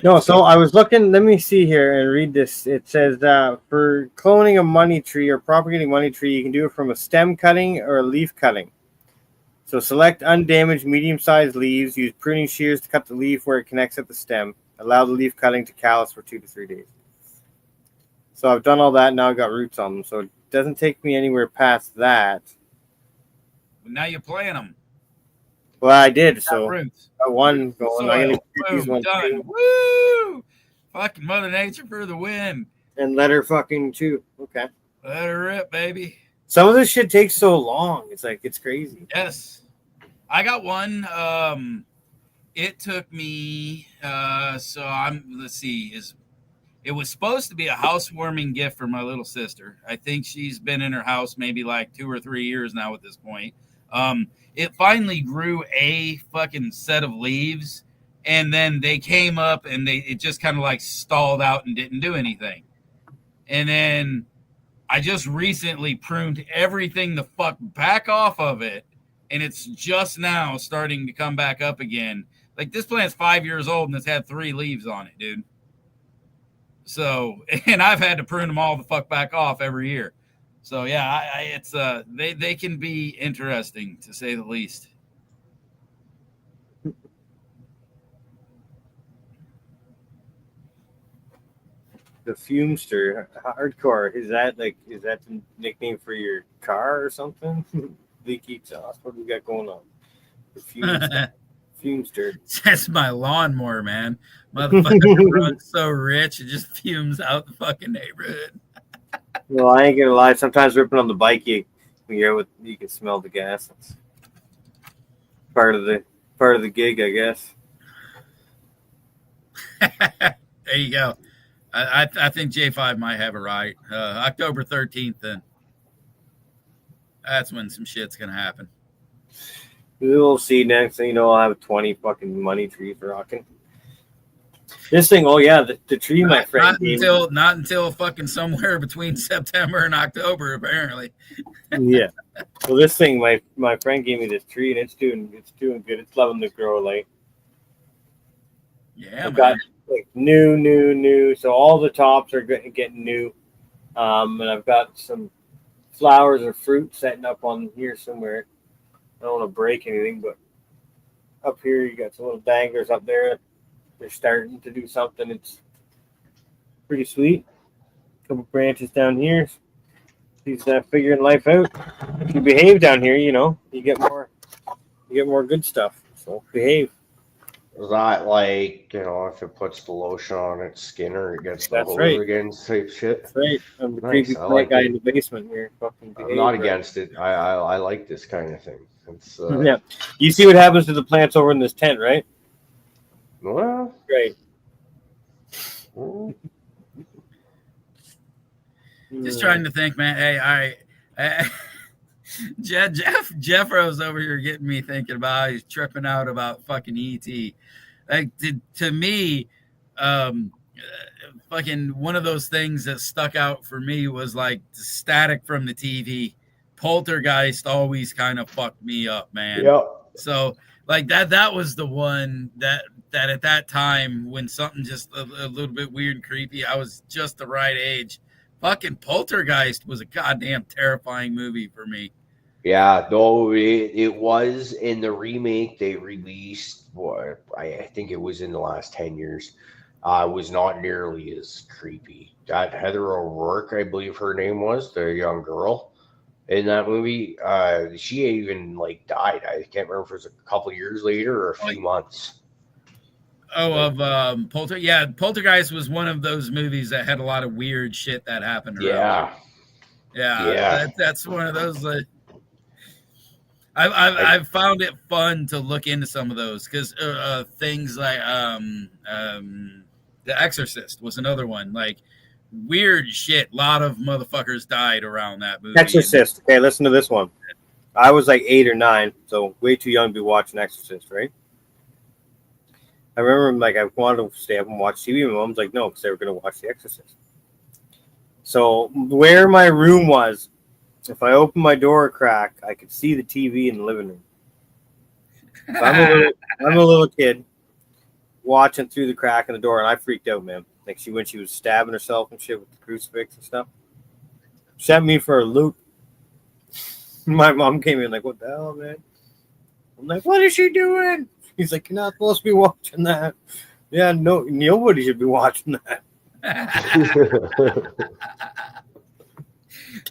No, so I was looking. Let me see here and read this. It says for cloning a money tree or propagating money tree, you can do it from a stem cutting or a leaf cutting. So select undamaged medium-sized leaves. Use pruning shears to cut the leaf where it connects at the stem. Allow the leaf cutting to callus for 2 to 3 days. So I've done all that. Now I've got roots on them. So it doesn't take me anywhere past that. Now you plant them. Well, I did. So roots. got one going. Soil. I'm going to use Boom, one done. too. Woo! Fucking Mother Nature for the win. And let her fucking chew. Okay. Let her rip, baby. Some of this shit takes so long. It's like, it's crazy. Yes. I got one. It took me, let's see, it was supposed to be a housewarming gift for my little sister. I think she's been in her house maybe like 2 or 3 years now at this point. It finally grew a fucking set of leaves, and then they came up and it just kind of like stalled out and didn't do anything. And then I just recently pruned everything the fuck back off of it, and it's just now starting to come back up again. Like, this plant's 5 years old and it's had 3 leaves on it, dude. So, and I've had to prune them all the fuck back off every year. So yeah, it's they can be interesting to say the least. The Fumester, hardcore. Is that the nickname for your car or something? Leaky exhaust. What do we got going on? The Fumester. That's my lawnmower, man. Motherfucker runs so rich, it just fumes out the fucking neighborhood. Well, I ain't gonna lie. Sometimes ripping on the bike, you can smell the gas. It's part of the gig, I guess. There you go. I think J5 might have it right. October 13th, then. That's when some shit's gonna happen. We'll see. Next thing you know, I'll have 20 fucking money trees rocking. This thing, oh yeah, the tree my friend not until fucking somewhere between September and October, apparently. Yeah. Well, this thing, my friend gave me this tree, and it's doing good. It's loving the grow light. Yeah, I've got like new. So all the tops are getting new, and I've got some flowers or fruit setting up on here somewhere. I don't want to break anything, but up here you got some little danglers up there. They're starting to do something. It's pretty sweet. A couple branches down here. He's figuring life out. If you behave down here, you get more good stuff. So behave. Is that like, if it puts the lotion on its skin or it gets the hose again type shit? That's right. I'm the creepy guy in the basement here. Fucking behave. I'm not against it. I like this kind of thing. It's, yeah. You see what happens to the plants over in this tent, right? Well, great. Just trying to think, man. Hey, Jeff Rose over here getting me thinking about. He's tripping out about fucking ET. Like to me, fucking one of those things that stuck out for me was like the static from the TV. Poltergeist always kind of fucked me up, man. Yep. So like that was the one that at that time when something just a little bit weird and creepy, I was just the right age. Fucking Poltergeist was a goddamn terrifying movie for me. Yeah, though it was in the remake they released. I think it was in the last 10 years. Was not nearly as creepy. That Heather O'Rourke, I believe her name was, the young girl in that movie. She even died. I can't remember if it was a couple years later or a few months. Oh, of Poltergeist was one of those movies that had a lot of weird shit that happened around. Yeah. That's one of those. I've found it fun to look into some of those because things like The Exorcist was another one. Like weird shit. A lot of motherfuckers died around that movie. Exorcist. Okay, listen to this one. I was like 8 or 9, so way too young to be watching Exorcist, right? I remember, like, I wanted to stay up and watch TV. My mom's like, no, because they were going to watch The Exorcist. So where my room was, if I opened my door a crack, I could see the TV in the living room. So I'm a little kid watching through the crack in the door, and I freaked out, man. Like, when she was stabbing herself and shit with the crucifix and stuff. Sent me for a loop. My mom came in like, what the hell, man? I'm like, what is she doing? He's like, you're not supposed to be watching that. Yeah, no, nobody should be watching that.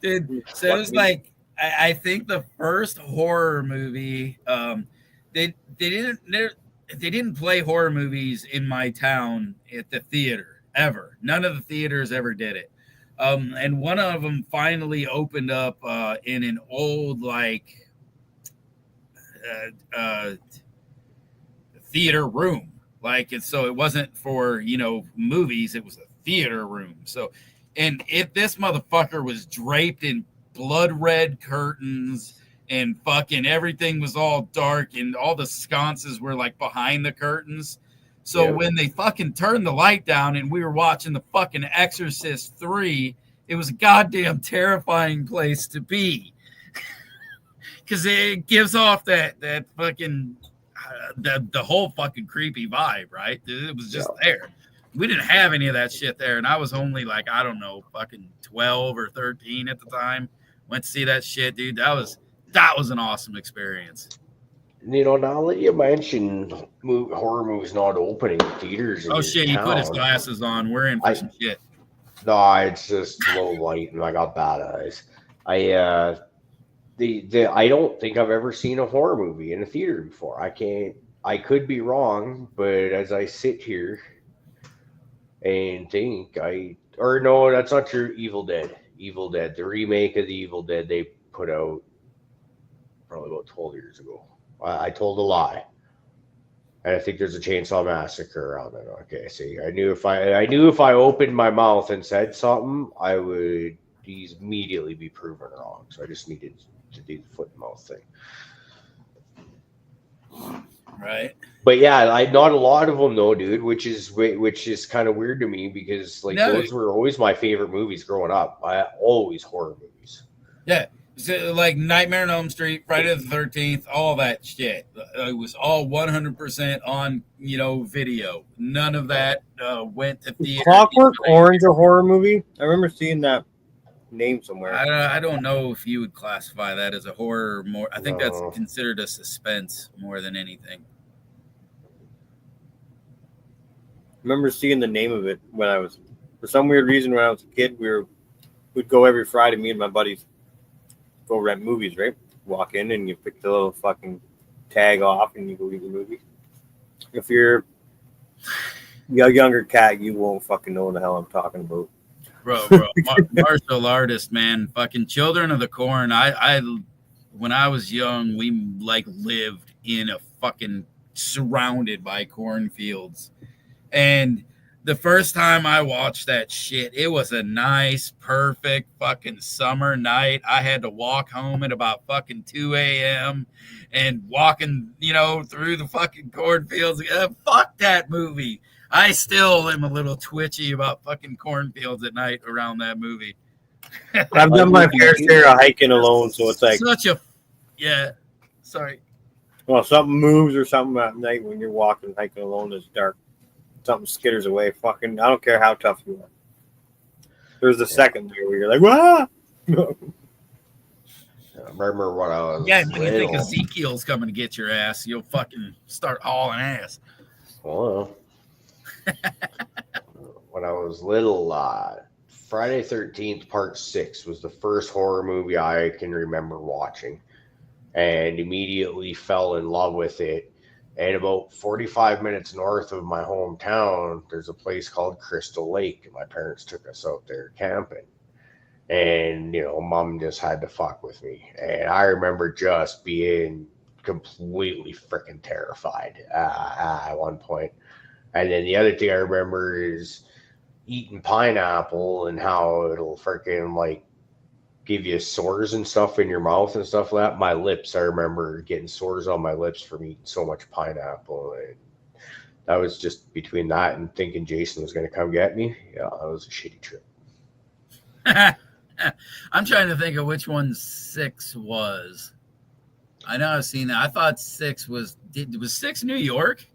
Dude, so it was like, I think the first horror movie, they didn't play horror movies in my town at the theater ever. None of the theaters ever did it. And one of them finally opened up in an old like theater room, like, and so it wasn't for movies, it was a theater room. So, and if this motherfucker was draped in blood red curtains and fucking everything was all dark and all the sconces were like behind the curtains. So when they fucking turned the light down and we were watching the fucking Exorcist 3, it was a goddamn terrifying place to be. Because it gives off that fucking the whole fucking creepy vibe, right? It was just there. We didn't have any of that shit there, and I was only like, I don't know, fucking 12 or 13 at the time. Went to see that shit, dude. That was an awesome experience. Now that you mentioned horror movies not opening theaters. Oh shit, he put his glasses on. We're in for some shit. No, it's just low light, and I got bad eyes. I don't think I've ever seen a horror movie in a theater before. I could be wrong, but as I sit here and think, no, that's not true. Evil Dead, the remake of the Evil Dead they put out probably about 12 years ago. I told a lie. And I think there's a Chainsaw Massacre around it. Okay, see, I knew if I opened my mouth and said something, I would immediately be proven wrong. So I just needed to do the foot and mouth thing. Right. But yeah, not a lot of them though, dude, which is kind of weird to me because those were always my favorite movies growing up. Always horror movies. Yeah. So, like Nightmare on Elm Street, Friday the 13th, all that shit. It was all 100% on, video. None of that went to theater. Clockwork Orange, a horror movie? I remember seeing that name somewhere. I don't know if you would classify that as a horror more. I think that's considered a suspense more than anything. I remember seeing the name of it for some weird reason, when I was a kid, we'd go every Friday, me and my buddies. Go rent movies, right? Walk in and you pick the little fucking tag off and you go eat the movie. If you're a younger cat, you won't fucking know what the hell I'm talking about. Bro, martial artist, man. Fucking Children of the Corn. I when I was young, we lived in a fucking surrounded by cornfields. And the first time I watched that shit, it was a nice, perfect fucking summer night. I had to walk home at about fucking 2 a.m. and walking, through the fucking cornfields. Fuck that movie. I still am a little twitchy about fucking cornfields at night around that movie. I've done my fair share of hiking alone, so it's like sorry. Well, something moves or something at night when you're walking, hiking alone. It's dark. Something skitters away. Fucking, I don't care how tough you are. There's a second there where you're like, "Wah!" I remember when I was when you think Ezekiel's coming to get your ass, you'll fucking start hauling ass. Well, when I was little, Friday 13th Part 6 was the first horror movie I can remember watching, and immediately fell in love with it. And about 45 minutes north of my hometown, there's a place called Crystal Lake, and my parents took us out there camping. And, mom just had to fuck with me. And I remember just being completely freaking terrified at one point. And then the other thing I remember is, eating pineapple and how it'll freaking like give you sores and stuff in your mouth and stuff like that. My lips, I remember getting sores on my lips from eating so much pineapple. And that was just between that and thinking Jason was going to come get me. Yeah, that was a shitty trip. I'm trying to think of which one 6 was. I know I've seen that. I thought 6 was 6 New York?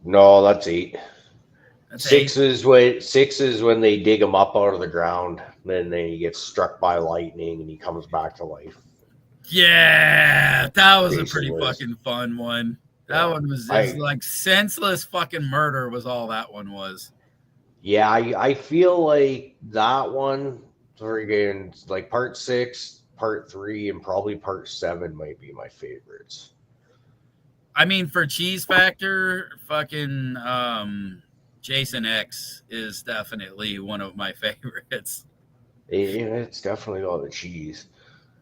No, that's 8. That's 6 8. is when they dig him up out of the ground. Then he gets struck by lightning and he comes back to life. Yeah, that was Jason a pretty was. fucking fun one. That one was like senseless fucking murder was all that one was. Yeah, I feel like that one, friggin' like part 6, part 3, and probably part 7 might be my favorites. I mean, for cheese factor, fucking Jason X is definitely one of my favorites. It's definitely all the cheese.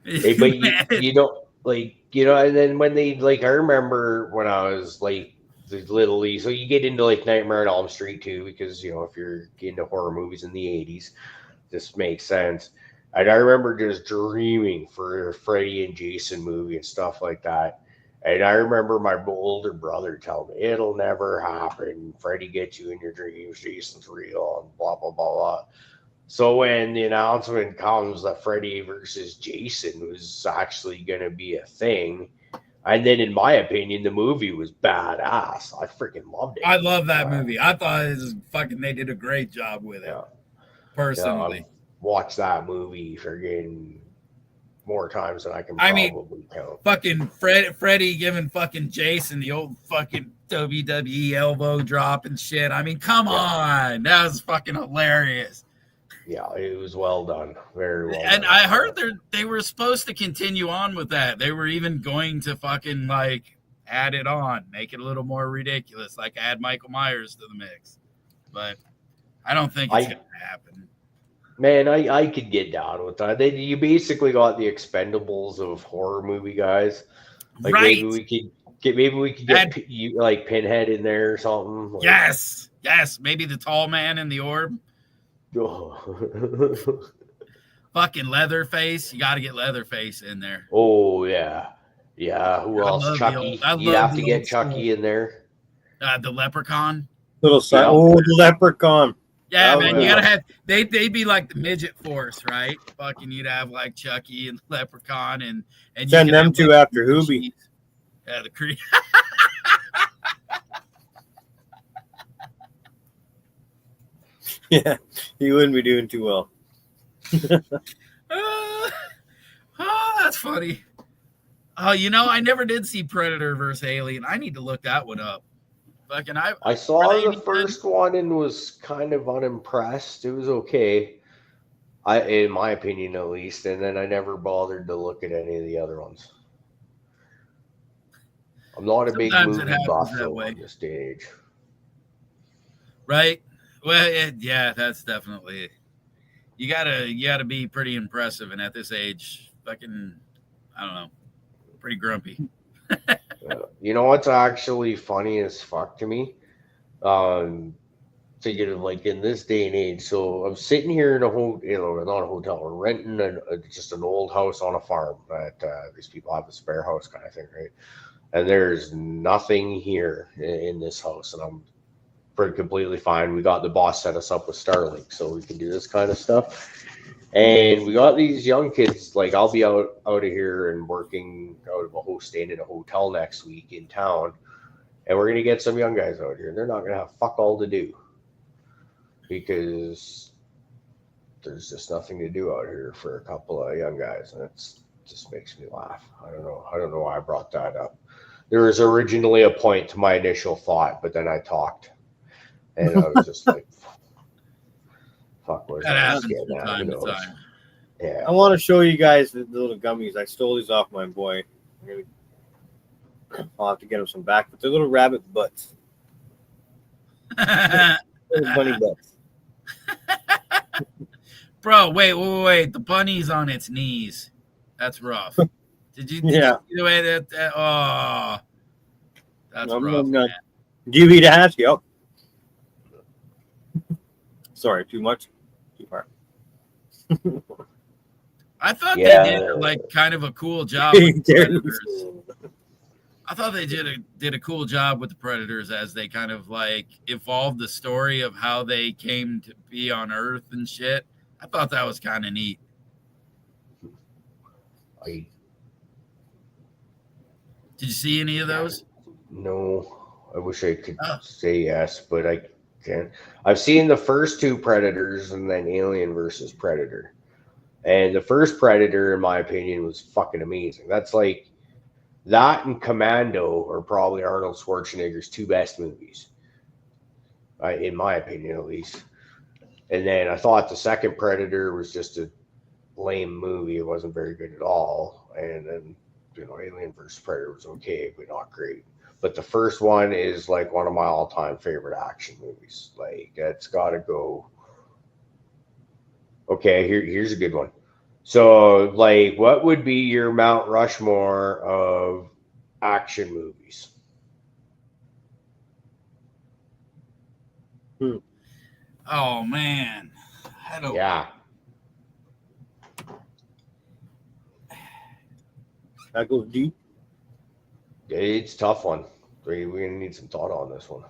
Hey, but you know, like, you know, and then when they, like, I remember when I was like little, so you get into like Nightmare on Elm Street too, because, you know, if you're into horror movies in the 80s, this makes sense. And I remember just dreaming for a Freddy and Jason movie and stuff like that. And I remember my older brother telling me, it'll never happen. Freddy gets you in your dreams. Jason's real and blah, blah, blah, blah. So when the announcement comes that Freddy versus Jason was actually going to be a thing, and then in my opinion, the movie was badass. I freaking loved it. I love that movie. I thought it was fucking, they did a great job with it. Personally. I've watched that movie freaking more times than I can probably count. Fucking Freddy giving fucking Jason the old fucking WWE elbow drop and shit. I mean, come on. That was fucking hilarious. Yeah, it was well done. Very well and done. I heard they were supposed to continue on with that. They were even going to fucking like add it on, make it a little more ridiculous, like add Michael Myers to the mix. But I don't think it's going to happen. Man, I could get down with that. You basically got the Expendables of horror movie guys. Like right. Maybe we could get you like Pinhead in there or something. Like, yes. Maybe the tall man in the orb. Fucking Leatherface. You got to get Leatherface in there. Oh yeah. Who else? Chucky. You'd have to get Chucky in there. The Leprechaun. The Leprechaun. Yeah, man, you gotta have they'd be like the midget force, right? Fucking, you'd have like Chucky and Leprechaun and send them two after Hoobie. Yeah, the Creed. Yeah, he wouldn't be doing too well. That's funny. Oh, you know, I never did see Predator versus Alien. I need to look that one up. Fucking, I saw the first one and was kind of unimpressed. It was okay, in my opinion at least. And then I never bothered to look at any of the other ones. I'm not a big movie buff at this stage. Right? Well, yeah, that's definitely it. You gotta be pretty impressive, and at this age, fucking, I don't know, pretty grumpy. You know what's actually funny as fuck to me? Thinking of like in this day and age. So I'm sitting here in a hotel, not a hotel. We're renting just an old house on a farm that these people have a spare house kind of thing, right? And there's nothing here in this house, and I'm pretty completely fine. We got the boss set us up with Starlink, so we can do this kind of stuff. And we got these young kids, like I'll be out of here and working out of staying in a hotel next week in town. And we're going to get some young guys out here. They're not going to have fuck all to do because there's just nothing to do out here for a couple of young guys. And it just makes me laugh. I don't know why I brought that up. There was originally a point to my initial thought, but then I talked. And I was just like, fuck, where's that getting at? Time to time. Yeah. I want to show you guys the little gummies. I stole these off my boy. I'll have to get him some back, but they're little rabbit butts. Little bunny butts. Bro, wait. The bunny's on its knees. That's rough. Did you see the way that oh, that's rough. Do you eat ass? Yep. Sorry, too much? Too far. I thought they did like kind of a cool job with the Predators. I thought they did a cool job with the Predators as they kind of like evolved the story of how they came to be on Earth and shit. I thought that was kind of neat. Did you see any of those? No. I wish I could say yes, but I can't. I've seen the first two Predators and then Alien versus Predator. And the first Predator, in my opinion, was fucking amazing. That's like that and Commando are probably Arnold Schwarzenegger's two best movies, in my opinion, at least. And then I thought the second Predator was just a lame movie. It wasn't very good at all. And then, Alien vs. Predator was okay, but not great. But the first one is like one of my all-time favorite action movies. Like, it's got to go. Okay, here's a good one. So, like, what would be your Mount Rushmore of action movies? Oh, man. I don't. Yeah. That goes deep. It's a tough one. We're going to need some thought on this one.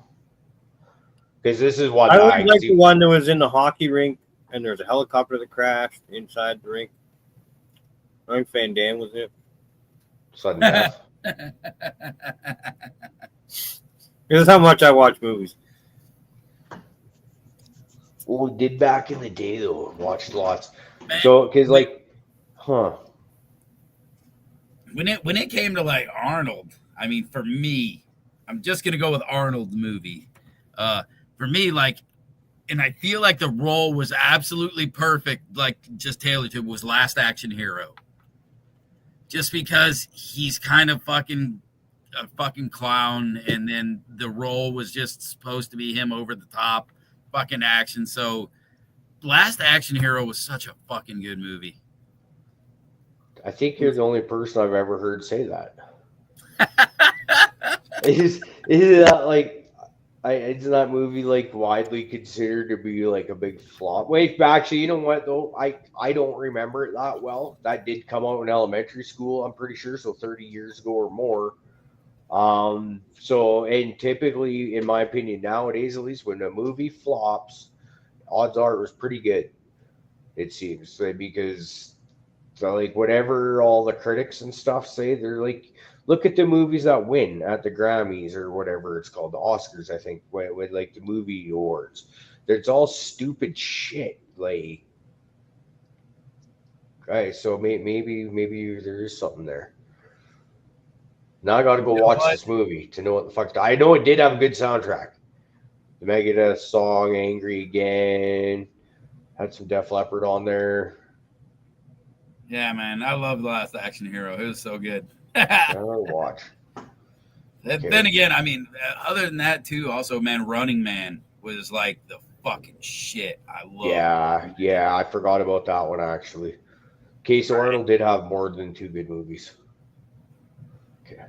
Because this is one I really like the one that was in the hockey rink, and there's a helicopter that crashed inside the rink. I think Van Damme was it. Sudden death. This is how much I watch movies. Well, we did back in the day, though. Watched lots. So, because, like, When it came to, like, Arnold, I mean, for me, I'm just going to go with Arnold movie. For me, like, and I feel like the role was absolutely perfect, like, just tailored to, was Last Action Hero. Just because he's kind of a fucking clown, and then the role was just supposed to be him over the top fucking action. So Last Action Hero was such a fucking good movie. I think you're the only person I've ever heard say that. Is that like is that movie like widely considered to be like a big flop? Wait, actually, you know what though? I don't remember it that well. That did come out in elementary school, I'm pretty sure, so 30 years ago or more. So, and typically, in my opinion, nowadays at least, when a movie flops, odds are it was pretty good. It seems because, so like whatever all the critics and stuff say, they're like, look at the movies that win at the Grammys or whatever it's called, the Oscars, I think, with like the movie awards. It's all stupid shit. Like, okay, so maybe there is something there. Now I got to go watch this movie to know what the fuck. I know it did have a good soundtrack. The Megadeth song, Angry Again, had some Def Leppard on there. Yeah, man, I love The Last Action Hero. It was so good. I'll watch. Then again, I mean, other than that too, also, man, Running Man was like the fucking shit. I love. Yeah, I forgot about that one actually. Okay, so Arnold did have more than two good movies. Okay.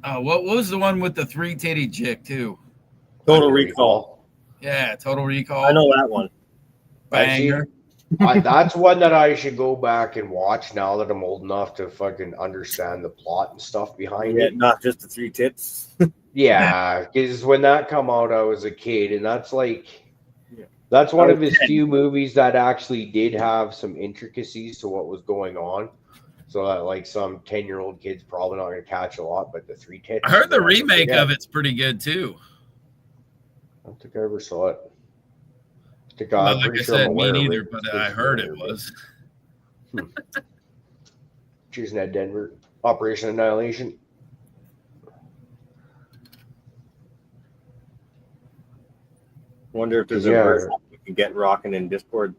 What was the one with the 3-titty chick too? Total Recall. Yeah, Total Recall. I know that one. Banger. That's one that I should go back and watch now that I'm old enough to fucking understand the plot and stuff behind it. Not just the 3 tits. Yeah, because when that come out, I was a kid, and that's like, that's one of his few movies that actually did have some intricacies to what was going on. So that like some 10-year-old kid's probably not going to catch a lot, but the 3 tits. I heard the remake of it's pretty good too. I don't think I ever saw it. Well, like I said, me neither, but I heard it was. Cheers, Ned Denver. Operation Annihilation. Wonder if there's a version we can get rocking in Discord.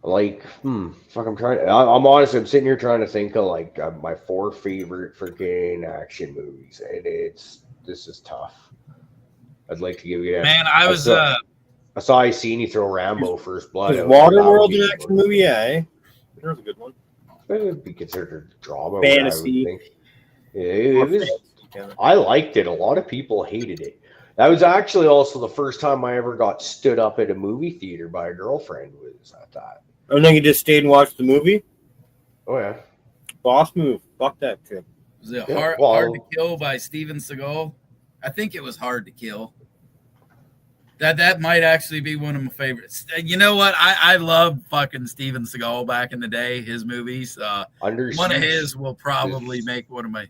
Like, fuck, I'm honestly, I'm sitting here trying to think of like my 4 favorite freaking action movies, and this is tough. I'd like to give you that. Man, I saw I seen you throw Rambo First Blood. Was Waterworld an action movie? Yeah, that was a good one. It would be considered drama. Fantasy. I would think. It was. I liked it. A lot of people hated it. That was actually also the first time I ever got stood up at a movie theater by a girlfriend. Was at that. And then you just stayed and watched the movie? Oh yeah. Boss move. Fuck that shit. Was it Hard to Kill by Steven Seagal? I think it was Hard to Kill. That might actually be one of my favorites. You know what? I love fucking Steven Seagal back in the day. His movies. One of his will probably make one of my.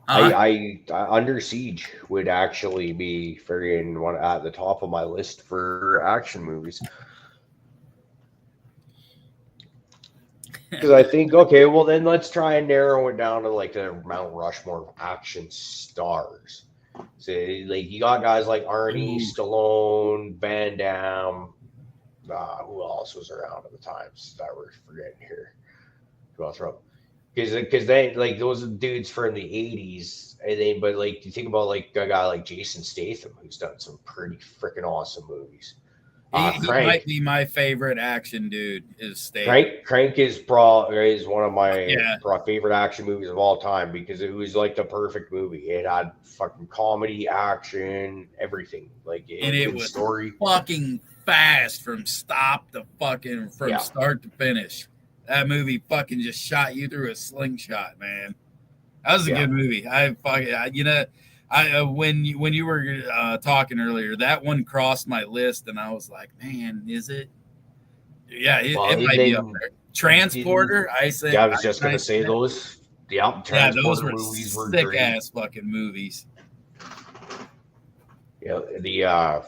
I Under Siege would actually be one at the top of my list for action movies. Because I think, okay, well then let's try and narrow it down to like the Mount Rushmore action stars. So like you got guys like Arnie, Stallone, Van Damme. Who else was around at the times that we're forgetting here? Who else wrote? Because they like those are dudes from the 80s, and then but like you think about like a guy like Jason Statham who's done some pretty freaking awesome movies. He might be my favorite action dude. Is Statham. Crank is one of my favorite action movies of all time because it was like the perfect movie. It had fucking comedy, action, everything. Like it was story. Fucking fast from start to finish. That movie fucking just shot you through a slingshot, man. That was a good movie. When you were talking earlier, that one crossed my list, and I was like, "Man, is it?" Yeah, it might be up there. Transporter, I say. Yeah, I was just gonna say those. Yeah, those were movies were sick ass fucking movies. Yeah, the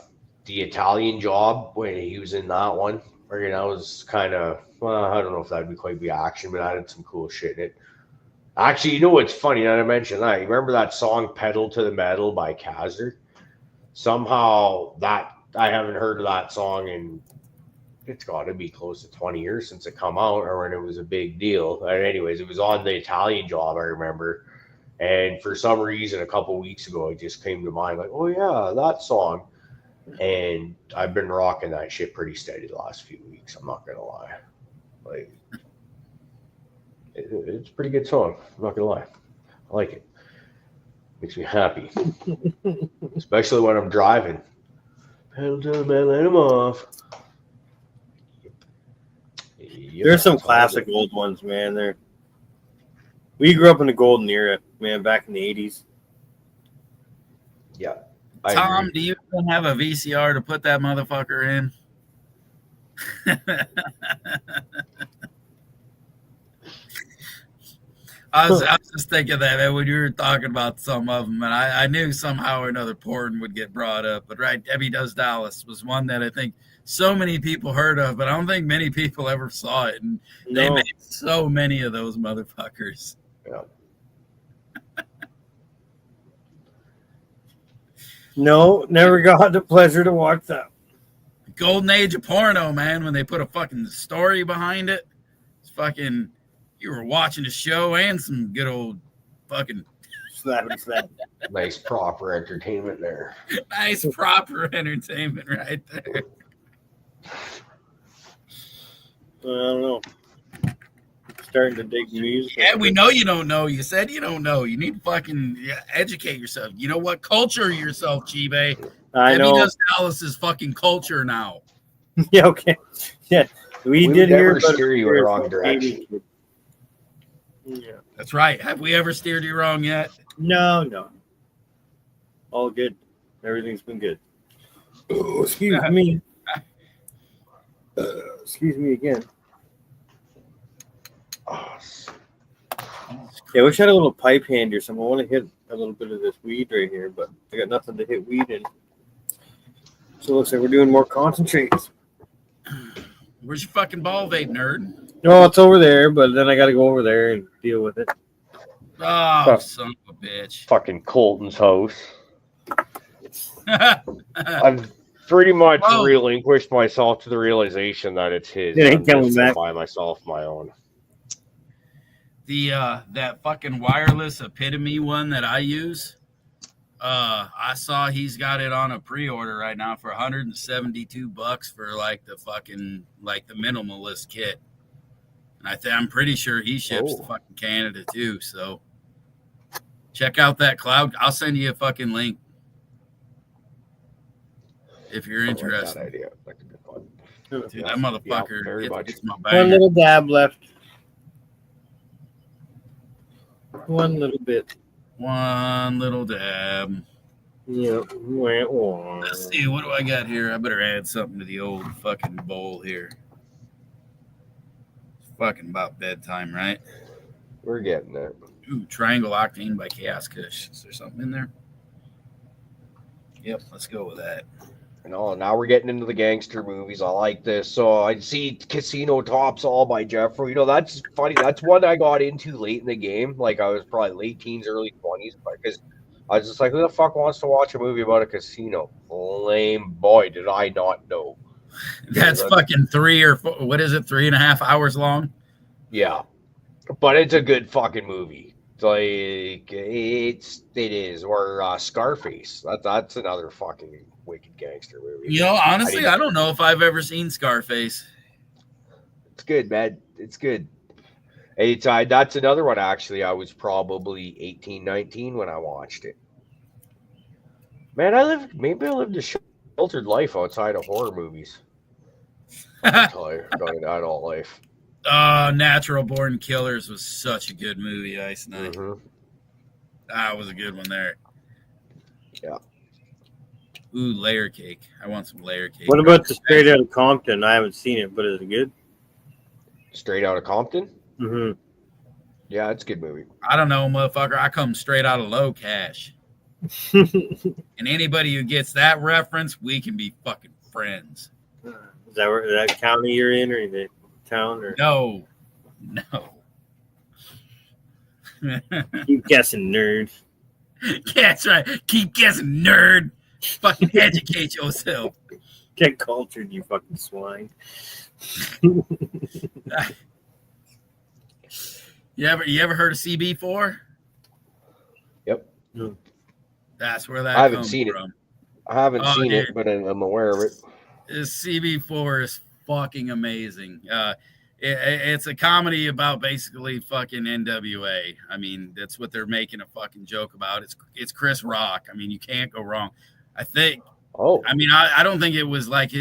Italian Job when he was in that one, where was kind of I don't know if that would quite be action, but I had some cool shit in it. Actually, you know what's funny? Now I mentioned that. You remember that song "Pedal to the Metal" by Kazner? Somehow I haven't heard of that song in it's got to be close to 20 years since it come out or when it was a big deal. And anyways, it was on the Italian Job, I remember. And for some reason, a couple weeks ago, it just came to mind like, oh yeah, that song. And I've been rocking that shit pretty steady the last few weeks. I'm not gonna lie. Like. It's a pretty good song. I'm not gonna lie. I like it. Makes me happy, especially when I'm driving. Pedal to the metal, let 'em off. Yep, there's some classic old ones, man. We grew up in the golden era, man, back in the 80s. Yeah. Tom, do you even have a VCR to put that motherfucker in? I was just thinking that, man, when you were talking about some of them, and I knew somehow or another porn would get brought up. But right, Debbie Does Dallas was one that I think so many people heard of, but I don't think many people ever saw it. And they made so many of those motherfuckers. Yeah. No, never got the pleasure to watch that. Golden age of porno, man, when they put a fucking story behind it. It's fucking... You were watching the show and some good old fucking slap. Nice proper entertainment there. Nice proper entertainment right there. I don't know. Starting to dig music. Yeah, we know you don't know. You said you don't know. You need to fucking educate yourself. You know what? Culture yourself, Chibe. I know. Debbie Does Dallas is fucking culture now. Yeah, okay. Yeah. We did never steer you in the wrong direction. Yeah. That's right. Have we ever steered you wrong yet? No. All good. Everything's been good. Oh, excuse me. Excuse me again. Yeah, I wish I had a little pipe hand or something. I want to hit a little bit of this weed right here, but I got nothing to hit weed in. So it looks like we're doing more concentrates. Where's your fucking ball vape, nerd? No, it's over there, but then I got to go over there and deal with it. Oh, son of a bitch. Fucking Colton's house. I've pretty much relinquished myself to the realization that it's his. It ain't coming back. By myself, my own. The that fucking wireless epitome one that I use, I saw he's got it on a pre-order right now for $172 for like the fucking the minimalist kit. And I'm pretty sure he ships to fucking Canada too. So check out that cloud. I'll send you a fucking link if you're interested. Like that idea. Like a good one. Dude, that motherfucker gets my One banger. little dab left. One little bit. One little dab. Yep. Let's see, what do I got here? I better add something to the old fucking bowl here. It's fucking about bedtime, right? We're getting there. Ooh, Triangle Octane by Chaos Kush. Is there something in there? Yep, let's go with that. Now we're getting into the gangster movies. I like this. So I see Casino Tops all by Jeffrey. That's funny. That's one I got into late in the game. Like I was probably late teens, early 20s, because I was just like, who the fuck wants to watch a movie about a casino? Lame boy, did I not know. That's fucking 3.5 hours long? Yeah. But it's a good fucking movie. It's like it is. Or Scarface. That's another fucking wicked gangster movie. Honestly, I don't know if I've ever seen Scarface. It's good, man. It's good. That's another one, actually. I was probably 18, 19 when I watched it. Man, I lived a sheltered life outside of horror movies. I adult life. Natural Born Killers was such a good movie, Ice Knight. Mm-hmm. That was a good one there. Yeah. Ooh, layer cake. I want some layer cake. What about the Straight Outta Compton? I haven't seen it, but is it good? Straight Outta Compton? Mm-hmm. Yeah, it's a good movie. I don't know, motherfucker. I come straight out of Low Cash. And anybody who gets that reference, we can be fucking friends. Is that county you're in, or the town? Or No. Keep guessing, nerd. Yeah, that's right. Keep guessing, nerd. Fucking educate yourself. Get cultured, you fucking swine. You ever heard of CB4? Yep. That's where that I haven't comes seen from. I haven't seen dude. it, but I'm aware of it. This CB4 is fucking amazing. It's a comedy about basically fucking NWA. I mean, that's what they're making a fucking joke about. It's Chris Rock. I mean, you can't go wrong. I think. Oh. I mean, I don't think it was like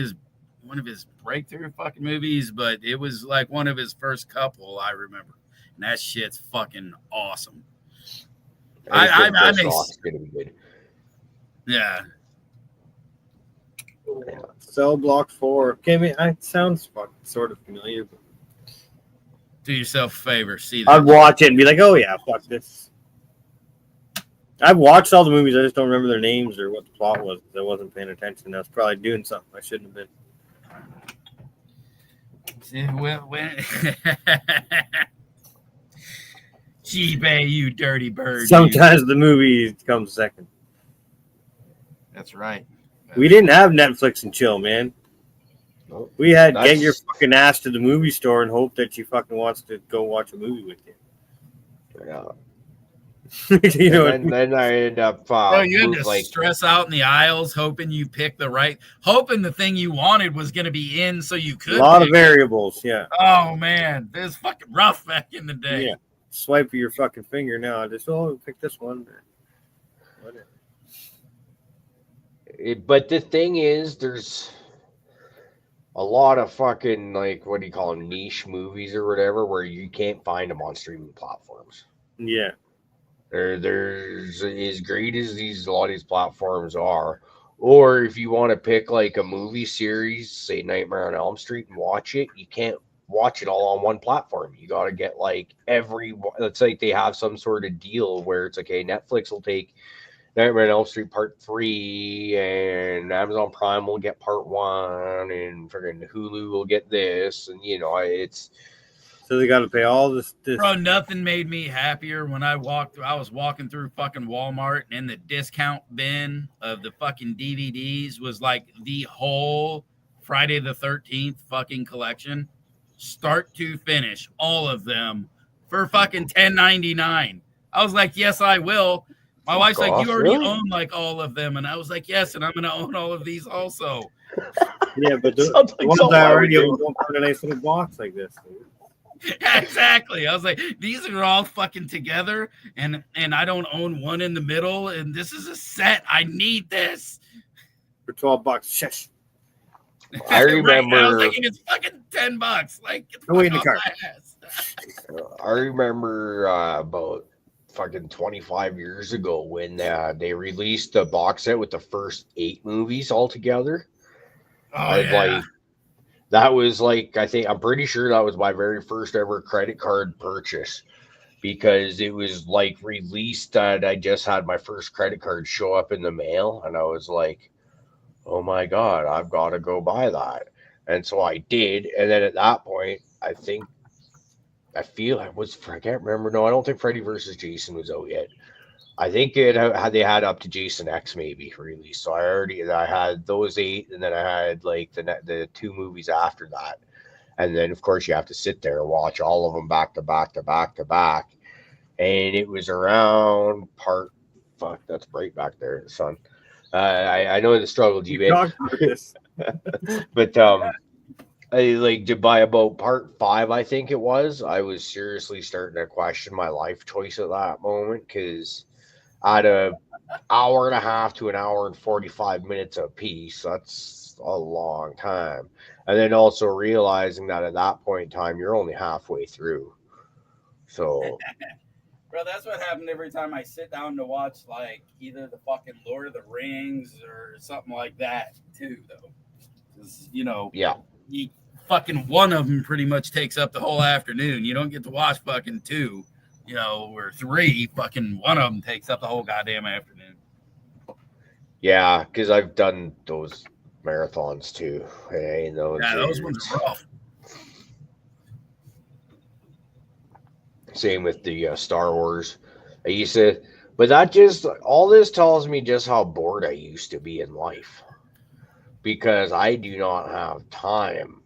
one of his breakthrough fucking movies, but it was like one of his first couple, I remember. And that shit's fucking awesome. I Rock's gonna be good. Yeah. Cell Block 4. Okay, I mean, it sounds fucking sort of familiar. But Do yourself a favor. See that. I'd watch it and be like, oh yeah, fuck this. I've watched all the movies. I just don't remember their names or what the plot was. I wasn't paying attention. I was probably doing something I shouldn't have been. Gee-bay, you dirty bird. Sometimes the movie comes second. That's right. We didn't have Netflix and chill, man. Nope. We had get your fucking ass to the movie store and hope that she fucking wants to go watch a movie with you. Yeah. You know, and then I ended up. You had to stress out in the aisles, hoping you picked hoping the thing you wanted was going to be in, so you could. A lot of variables, yeah. Oh man, this is fucking rough back in the day. Yeah. Swipe your fucking finger now. I just pick this one. Or whatever. But the thing is, there's a lot of fucking, like, what do you call them, niche movies or whatever, where you can't find them on streaming platforms. Yeah. There's as great as a lot of these platforms are, or if you want to pick like a movie series, say Nightmare on Elm Street, and watch it, you can't watch it all on one platform. You got to get like it's like they have some sort of deal where it's okay, Netflix will take Nightmare on Elm Street Part 3, and Amazon Prime will get Part 1, and freaking Hulu will get this, and it's. So they got to pay all this. Bro, nothing made me happier when I was walking through fucking Walmart, and the discount bin of the fucking DVDs was like the whole Friday the 13th fucking collection, start to finish, all of them for fucking $10.99. I was like, yes, I will. My wife's like, you already own like all of them, and I was like, yes, and I'm gonna own all of these also. Yeah, but the ones I already own don't come in a nice little box like this. Exactly. I was like, these are all fucking together, and I don't own one in the middle, and this is a set. I need this for $12. Shush. I remember. Right? I was thinking it's fucking $10. Like, get the Go fuck in the off car. my ass. I remember about fucking 25 years ago when they released the box set with the first 8 movies all together. Oh yeah. Like, that was like, I'm pretty sure that was my very first ever credit card purchase, because it was like released that I just had my first credit card show up in the mail, and I was like, oh my God, I've got to go buy that. And so I did. And then at that point, I can't remember. No, I don't think Freddy versus Jason was out yet. I think they had up to Jason X maybe released. So I had those 8, and then I had like the 2 movies after that. And then of course you have to sit there and watch all of them back to back to back to back. And it was around that's bright back there, son. I know the struggle, G-Man. But by about part 5, I think it was, I was seriously starting to question my life choice at that moment, because at an hour and a half to an hour and 45 minutes a piece, that's a long time. And then also realizing that at that point in time, you're only halfway through. So, bro, that's what happened every time I sit down to watch like either the fucking Lord of the Rings or something like that too, though. Because yeah. Fucking one of them pretty much takes up the whole afternoon. You don't get to watch fucking 2, or 3. Fucking one of them takes up the whole goddamn afternoon. Yeah, because I've done those marathons too. Those ones are rough. Same with the Star Wars. But all this tells me just how bored I used to be in life, because I do not have time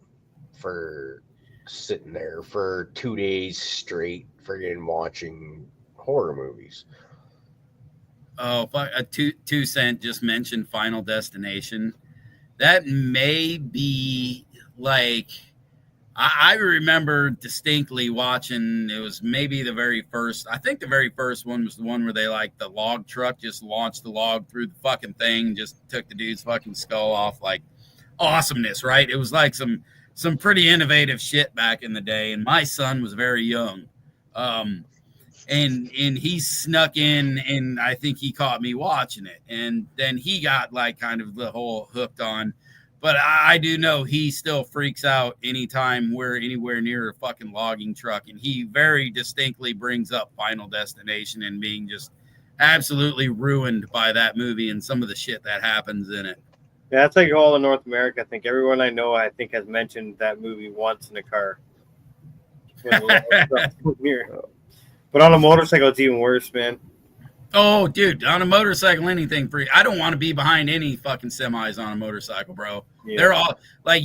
for sitting there for 2 days straight friggin' watching horror movies. Oh, fuck. A 2 cent just mentioned Final Destination. That may be like, I remember distinctly watching, it was maybe the very first one was the one where they like the log truck just launched the log through the fucking thing, just took the dude's fucking skull off. Like, awesomeness, right? It was like some pretty innovative shit back in the day, and my son was very young. And he snuck in, and I think he caught me watching it, and then he got like kind of the whole hooked on. But I do know he still freaks out anytime we're anywhere near a fucking logging truck, and he very distinctly brings up Final Destination and being just absolutely ruined by that movie and some of the shit that happens in it. Yeah, that's like all in North America. I think everyone I know, has mentioned that movie once in a car. But on a motorcycle, it's even worse, man. Oh, dude, on a motorcycle, anything free. I don't want to be behind any fucking semis on a motorcycle, bro. Yeah. They're all like,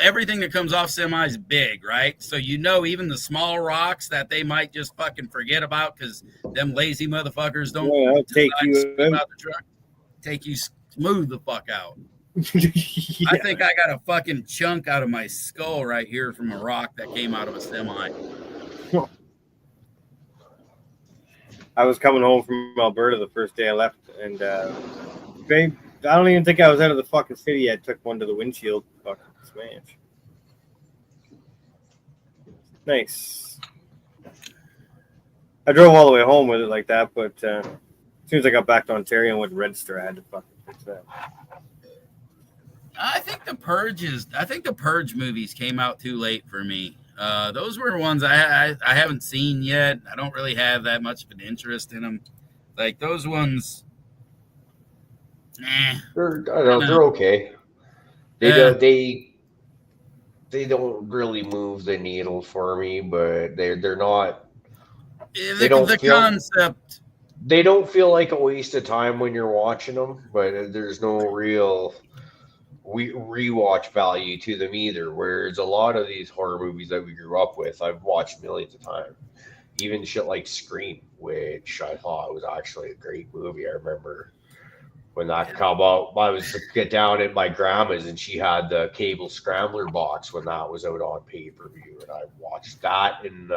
everything that comes off semis big, right? So even the small rocks that they might just fucking forget about because them lazy motherfuckers don't take you out the truck. Take you smooth the fuck out. Yeah. I think I got a fucking chunk out of my skull right here from a rock that came out of a semi. I was coming home from Alberta the first day I left, and babe, I don't even think I was out of the fucking city yet. Took one to the windshield. Fucking smash. Nice. I drove all the way home with it like that, but as soon as I got back to Ontario and went to register, I had to fucking fix that. I think the Purge movies came out too late for me. Those were ones I haven't seen yet. I don't really have that much of an interest in them. Like those ones, they're okay. They don't really move the needle for me, but they're not. Concept. They don't feel like a waste of time when you're watching them, but there's no real rewatch value to them either. Whereas a lot of these horror movies that we grew up with, I've watched millions of times. Even shit like Scream, which I thought was actually a great movie. I remember when that come out. I was get down at my grandma's and she had the cable scrambler box when that was out on pay-per-view, and I watched that in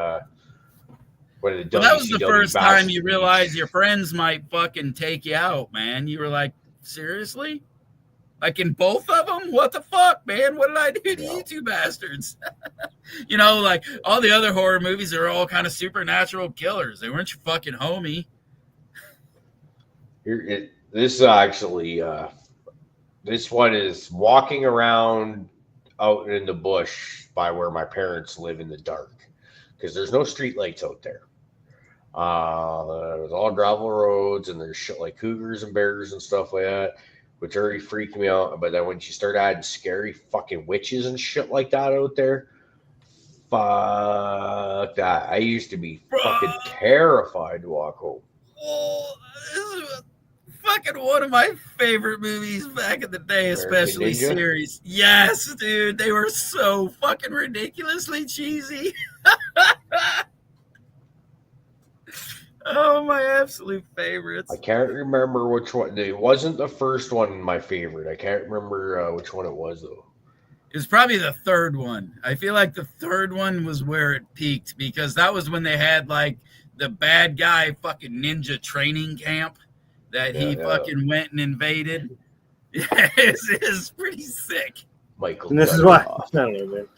when the Well, that was the WCW first Bash time of the you Beach. realized your friends might fucking take you out, man. You were like, seriously? Like in both of them? What the fuck, man? What did I do to you two bastards? You know, like all the other horror movies are all kind of supernatural killers. They weren't your fucking homie. This actually, this one is walking around out in the bush by where my parents live in the dark because there's no street lights out there. There's all gravel roads and there's shit like cougars and bears and stuff like that, which already freaked me out. But then when you start adding scary fucking witches and shit like that out there, fuck that. I used to be fucking terrified to walk home. Oh, this is fucking one of my favorite movies back in the day, especially series. Yes, dude. They were so fucking ridiculously cheesy. Oh, my absolute favorites. I can't remember which one. It wasn't the first one my favorite. I can't remember which one it was, though. It was probably the third one. I feel like the third one was where it peaked because that was when they had like the bad guy fucking ninja training camp that he fucking went and invaded. It's pretty sick. Michael. And this is why. I don't know, man.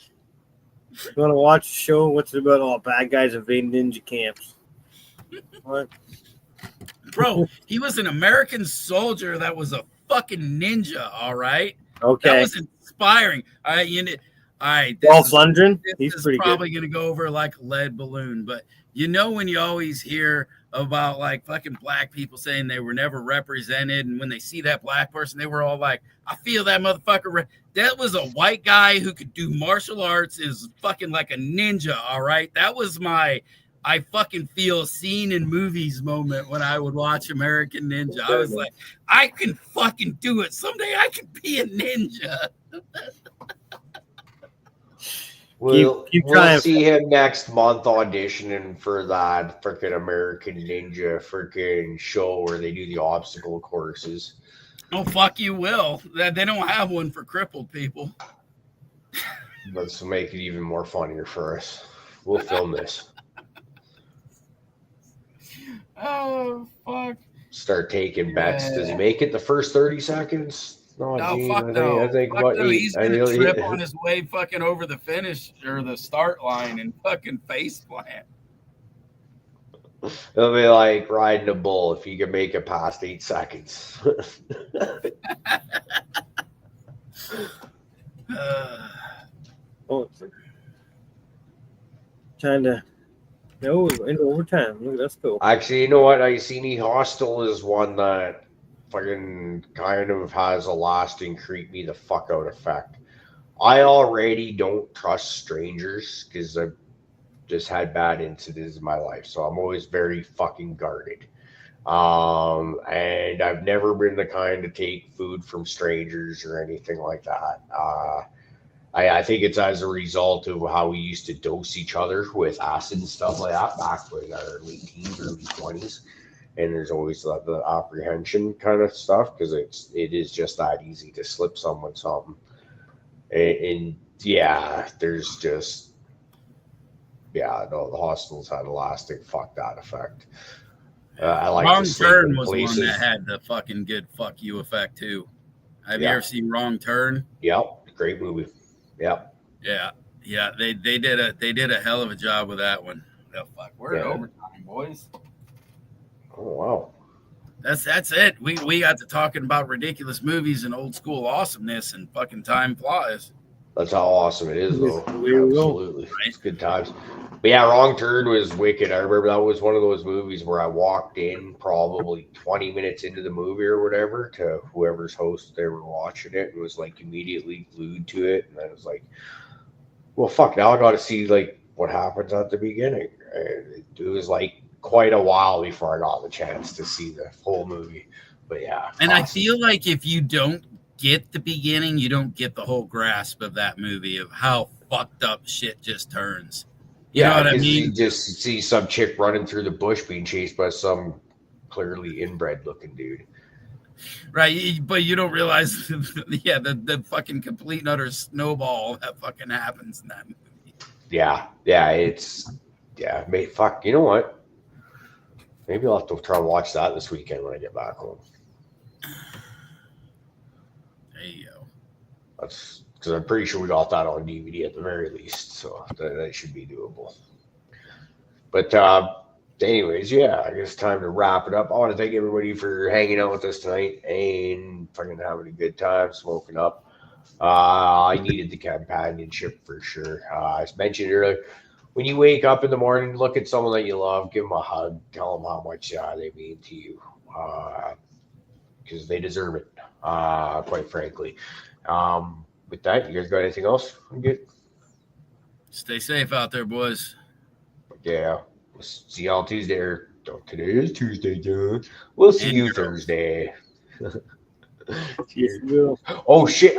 You want to watch a show? What's it about? All bad guys invading ninja camps. What? Bro, he was an American soldier that was a fucking ninja, all right? Okay. That was inspiring. All right. Dolph Lundgren? He's pretty probably going to go over like a lead balloon. But you know when you always hear about like fucking black people saying they were never represented, and when they see that black person, they were all like, I feel that motherfucker. That was a white guy who could do martial arts, is fucking like a ninja, all right? That was my I fucking feel seen in movies moment when I would watch American Ninja. I was like, I can fucking do it. Someday I can be a ninja. We'll see him next month auditioning for that freaking American Ninja freaking show where they do the obstacle courses. Oh, fuck you will. They don't have one for crippled people. Let's make it even more funnier for us. We'll film this. Oh, fuck. Start taking bets. Does he make it the first 30 seconds? No, fuck no. I think fuck no. He's going to trip on his way fucking over the finish or the start line and fucking face plant. It'll be like riding a bull if you can make it past 8 seconds. Trying to... No, into overtime. Look, that's cool. Actually, you know what? Iceni Hostel is one that fucking kind of has a lasting creep me the fuck out effect. I already don't trust strangers because I've just had bad incidents in my life, so I'm always very fucking guarded. And I've never been the kind to take food from strangers or anything like that. I think it's as a result of how we used to dose each other with acid and stuff like that back in our late teens, early 20s. And there's always the apprehension kind of stuff because it is just that easy to slip someone something. And yeah, there's just, yeah, no, the hostels had a lasting fuck that effect. I like Wrong Turn was one that had the fucking good fuck you effect too. Have you ever seen Wrong Turn? Yep, great movie. Yep. Yeah. They did a hell of a job with that one. Oh, fuck, we're in overtime, boys. Oh wow. That's it. We got to talking about ridiculous movies and old school awesomeness, and fucking time flies. That's how awesome it is, though. Absolutely, right? It's good times. But yeah, Wrong Turn was wicked. I remember that was one of those movies where I walked in probably 20 minutes into the movie or whatever to whoever's host they were watching it and was like immediately glued to it. And I was like, well, fuck, now I got to see like what happens at the beginning. And it was like quite a while before I got the chance to see the whole movie. But yeah. And awesome. I feel like if you don't get the beginning, you don't get the whole grasp of that movie of how fucked up shit just turns. You know what I mean? You just see some chick running through the bush being chased by some clearly inbred looking dude. Right, but you don't realize, the fucking complete and utter snowball that fucking happens in that movie. Yeah, fuck, you know what? Maybe I'll have to try and watch that this weekend when I get back home. There you go. That's because I'm pretty sure we got that on DVD at the very least, so that should be doable. But anyways, yeah, I guess time to wrap it up. I want to thank everybody for hanging out with us tonight and fucking having a good time, smoking up. I needed the companionship for sure. I mentioned earlier, when you wake up in the morning, look at someone that you love, give them a hug, tell them how much they mean to you, because they deserve it, quite frankly. With that, you guys got anything else? I'm good. Stay safe out there, boys. Yeah. We'll see y'all Tuesday. Today is Tuesday, dude. We'll see you Thursday. Yes, you will. Oh, shit.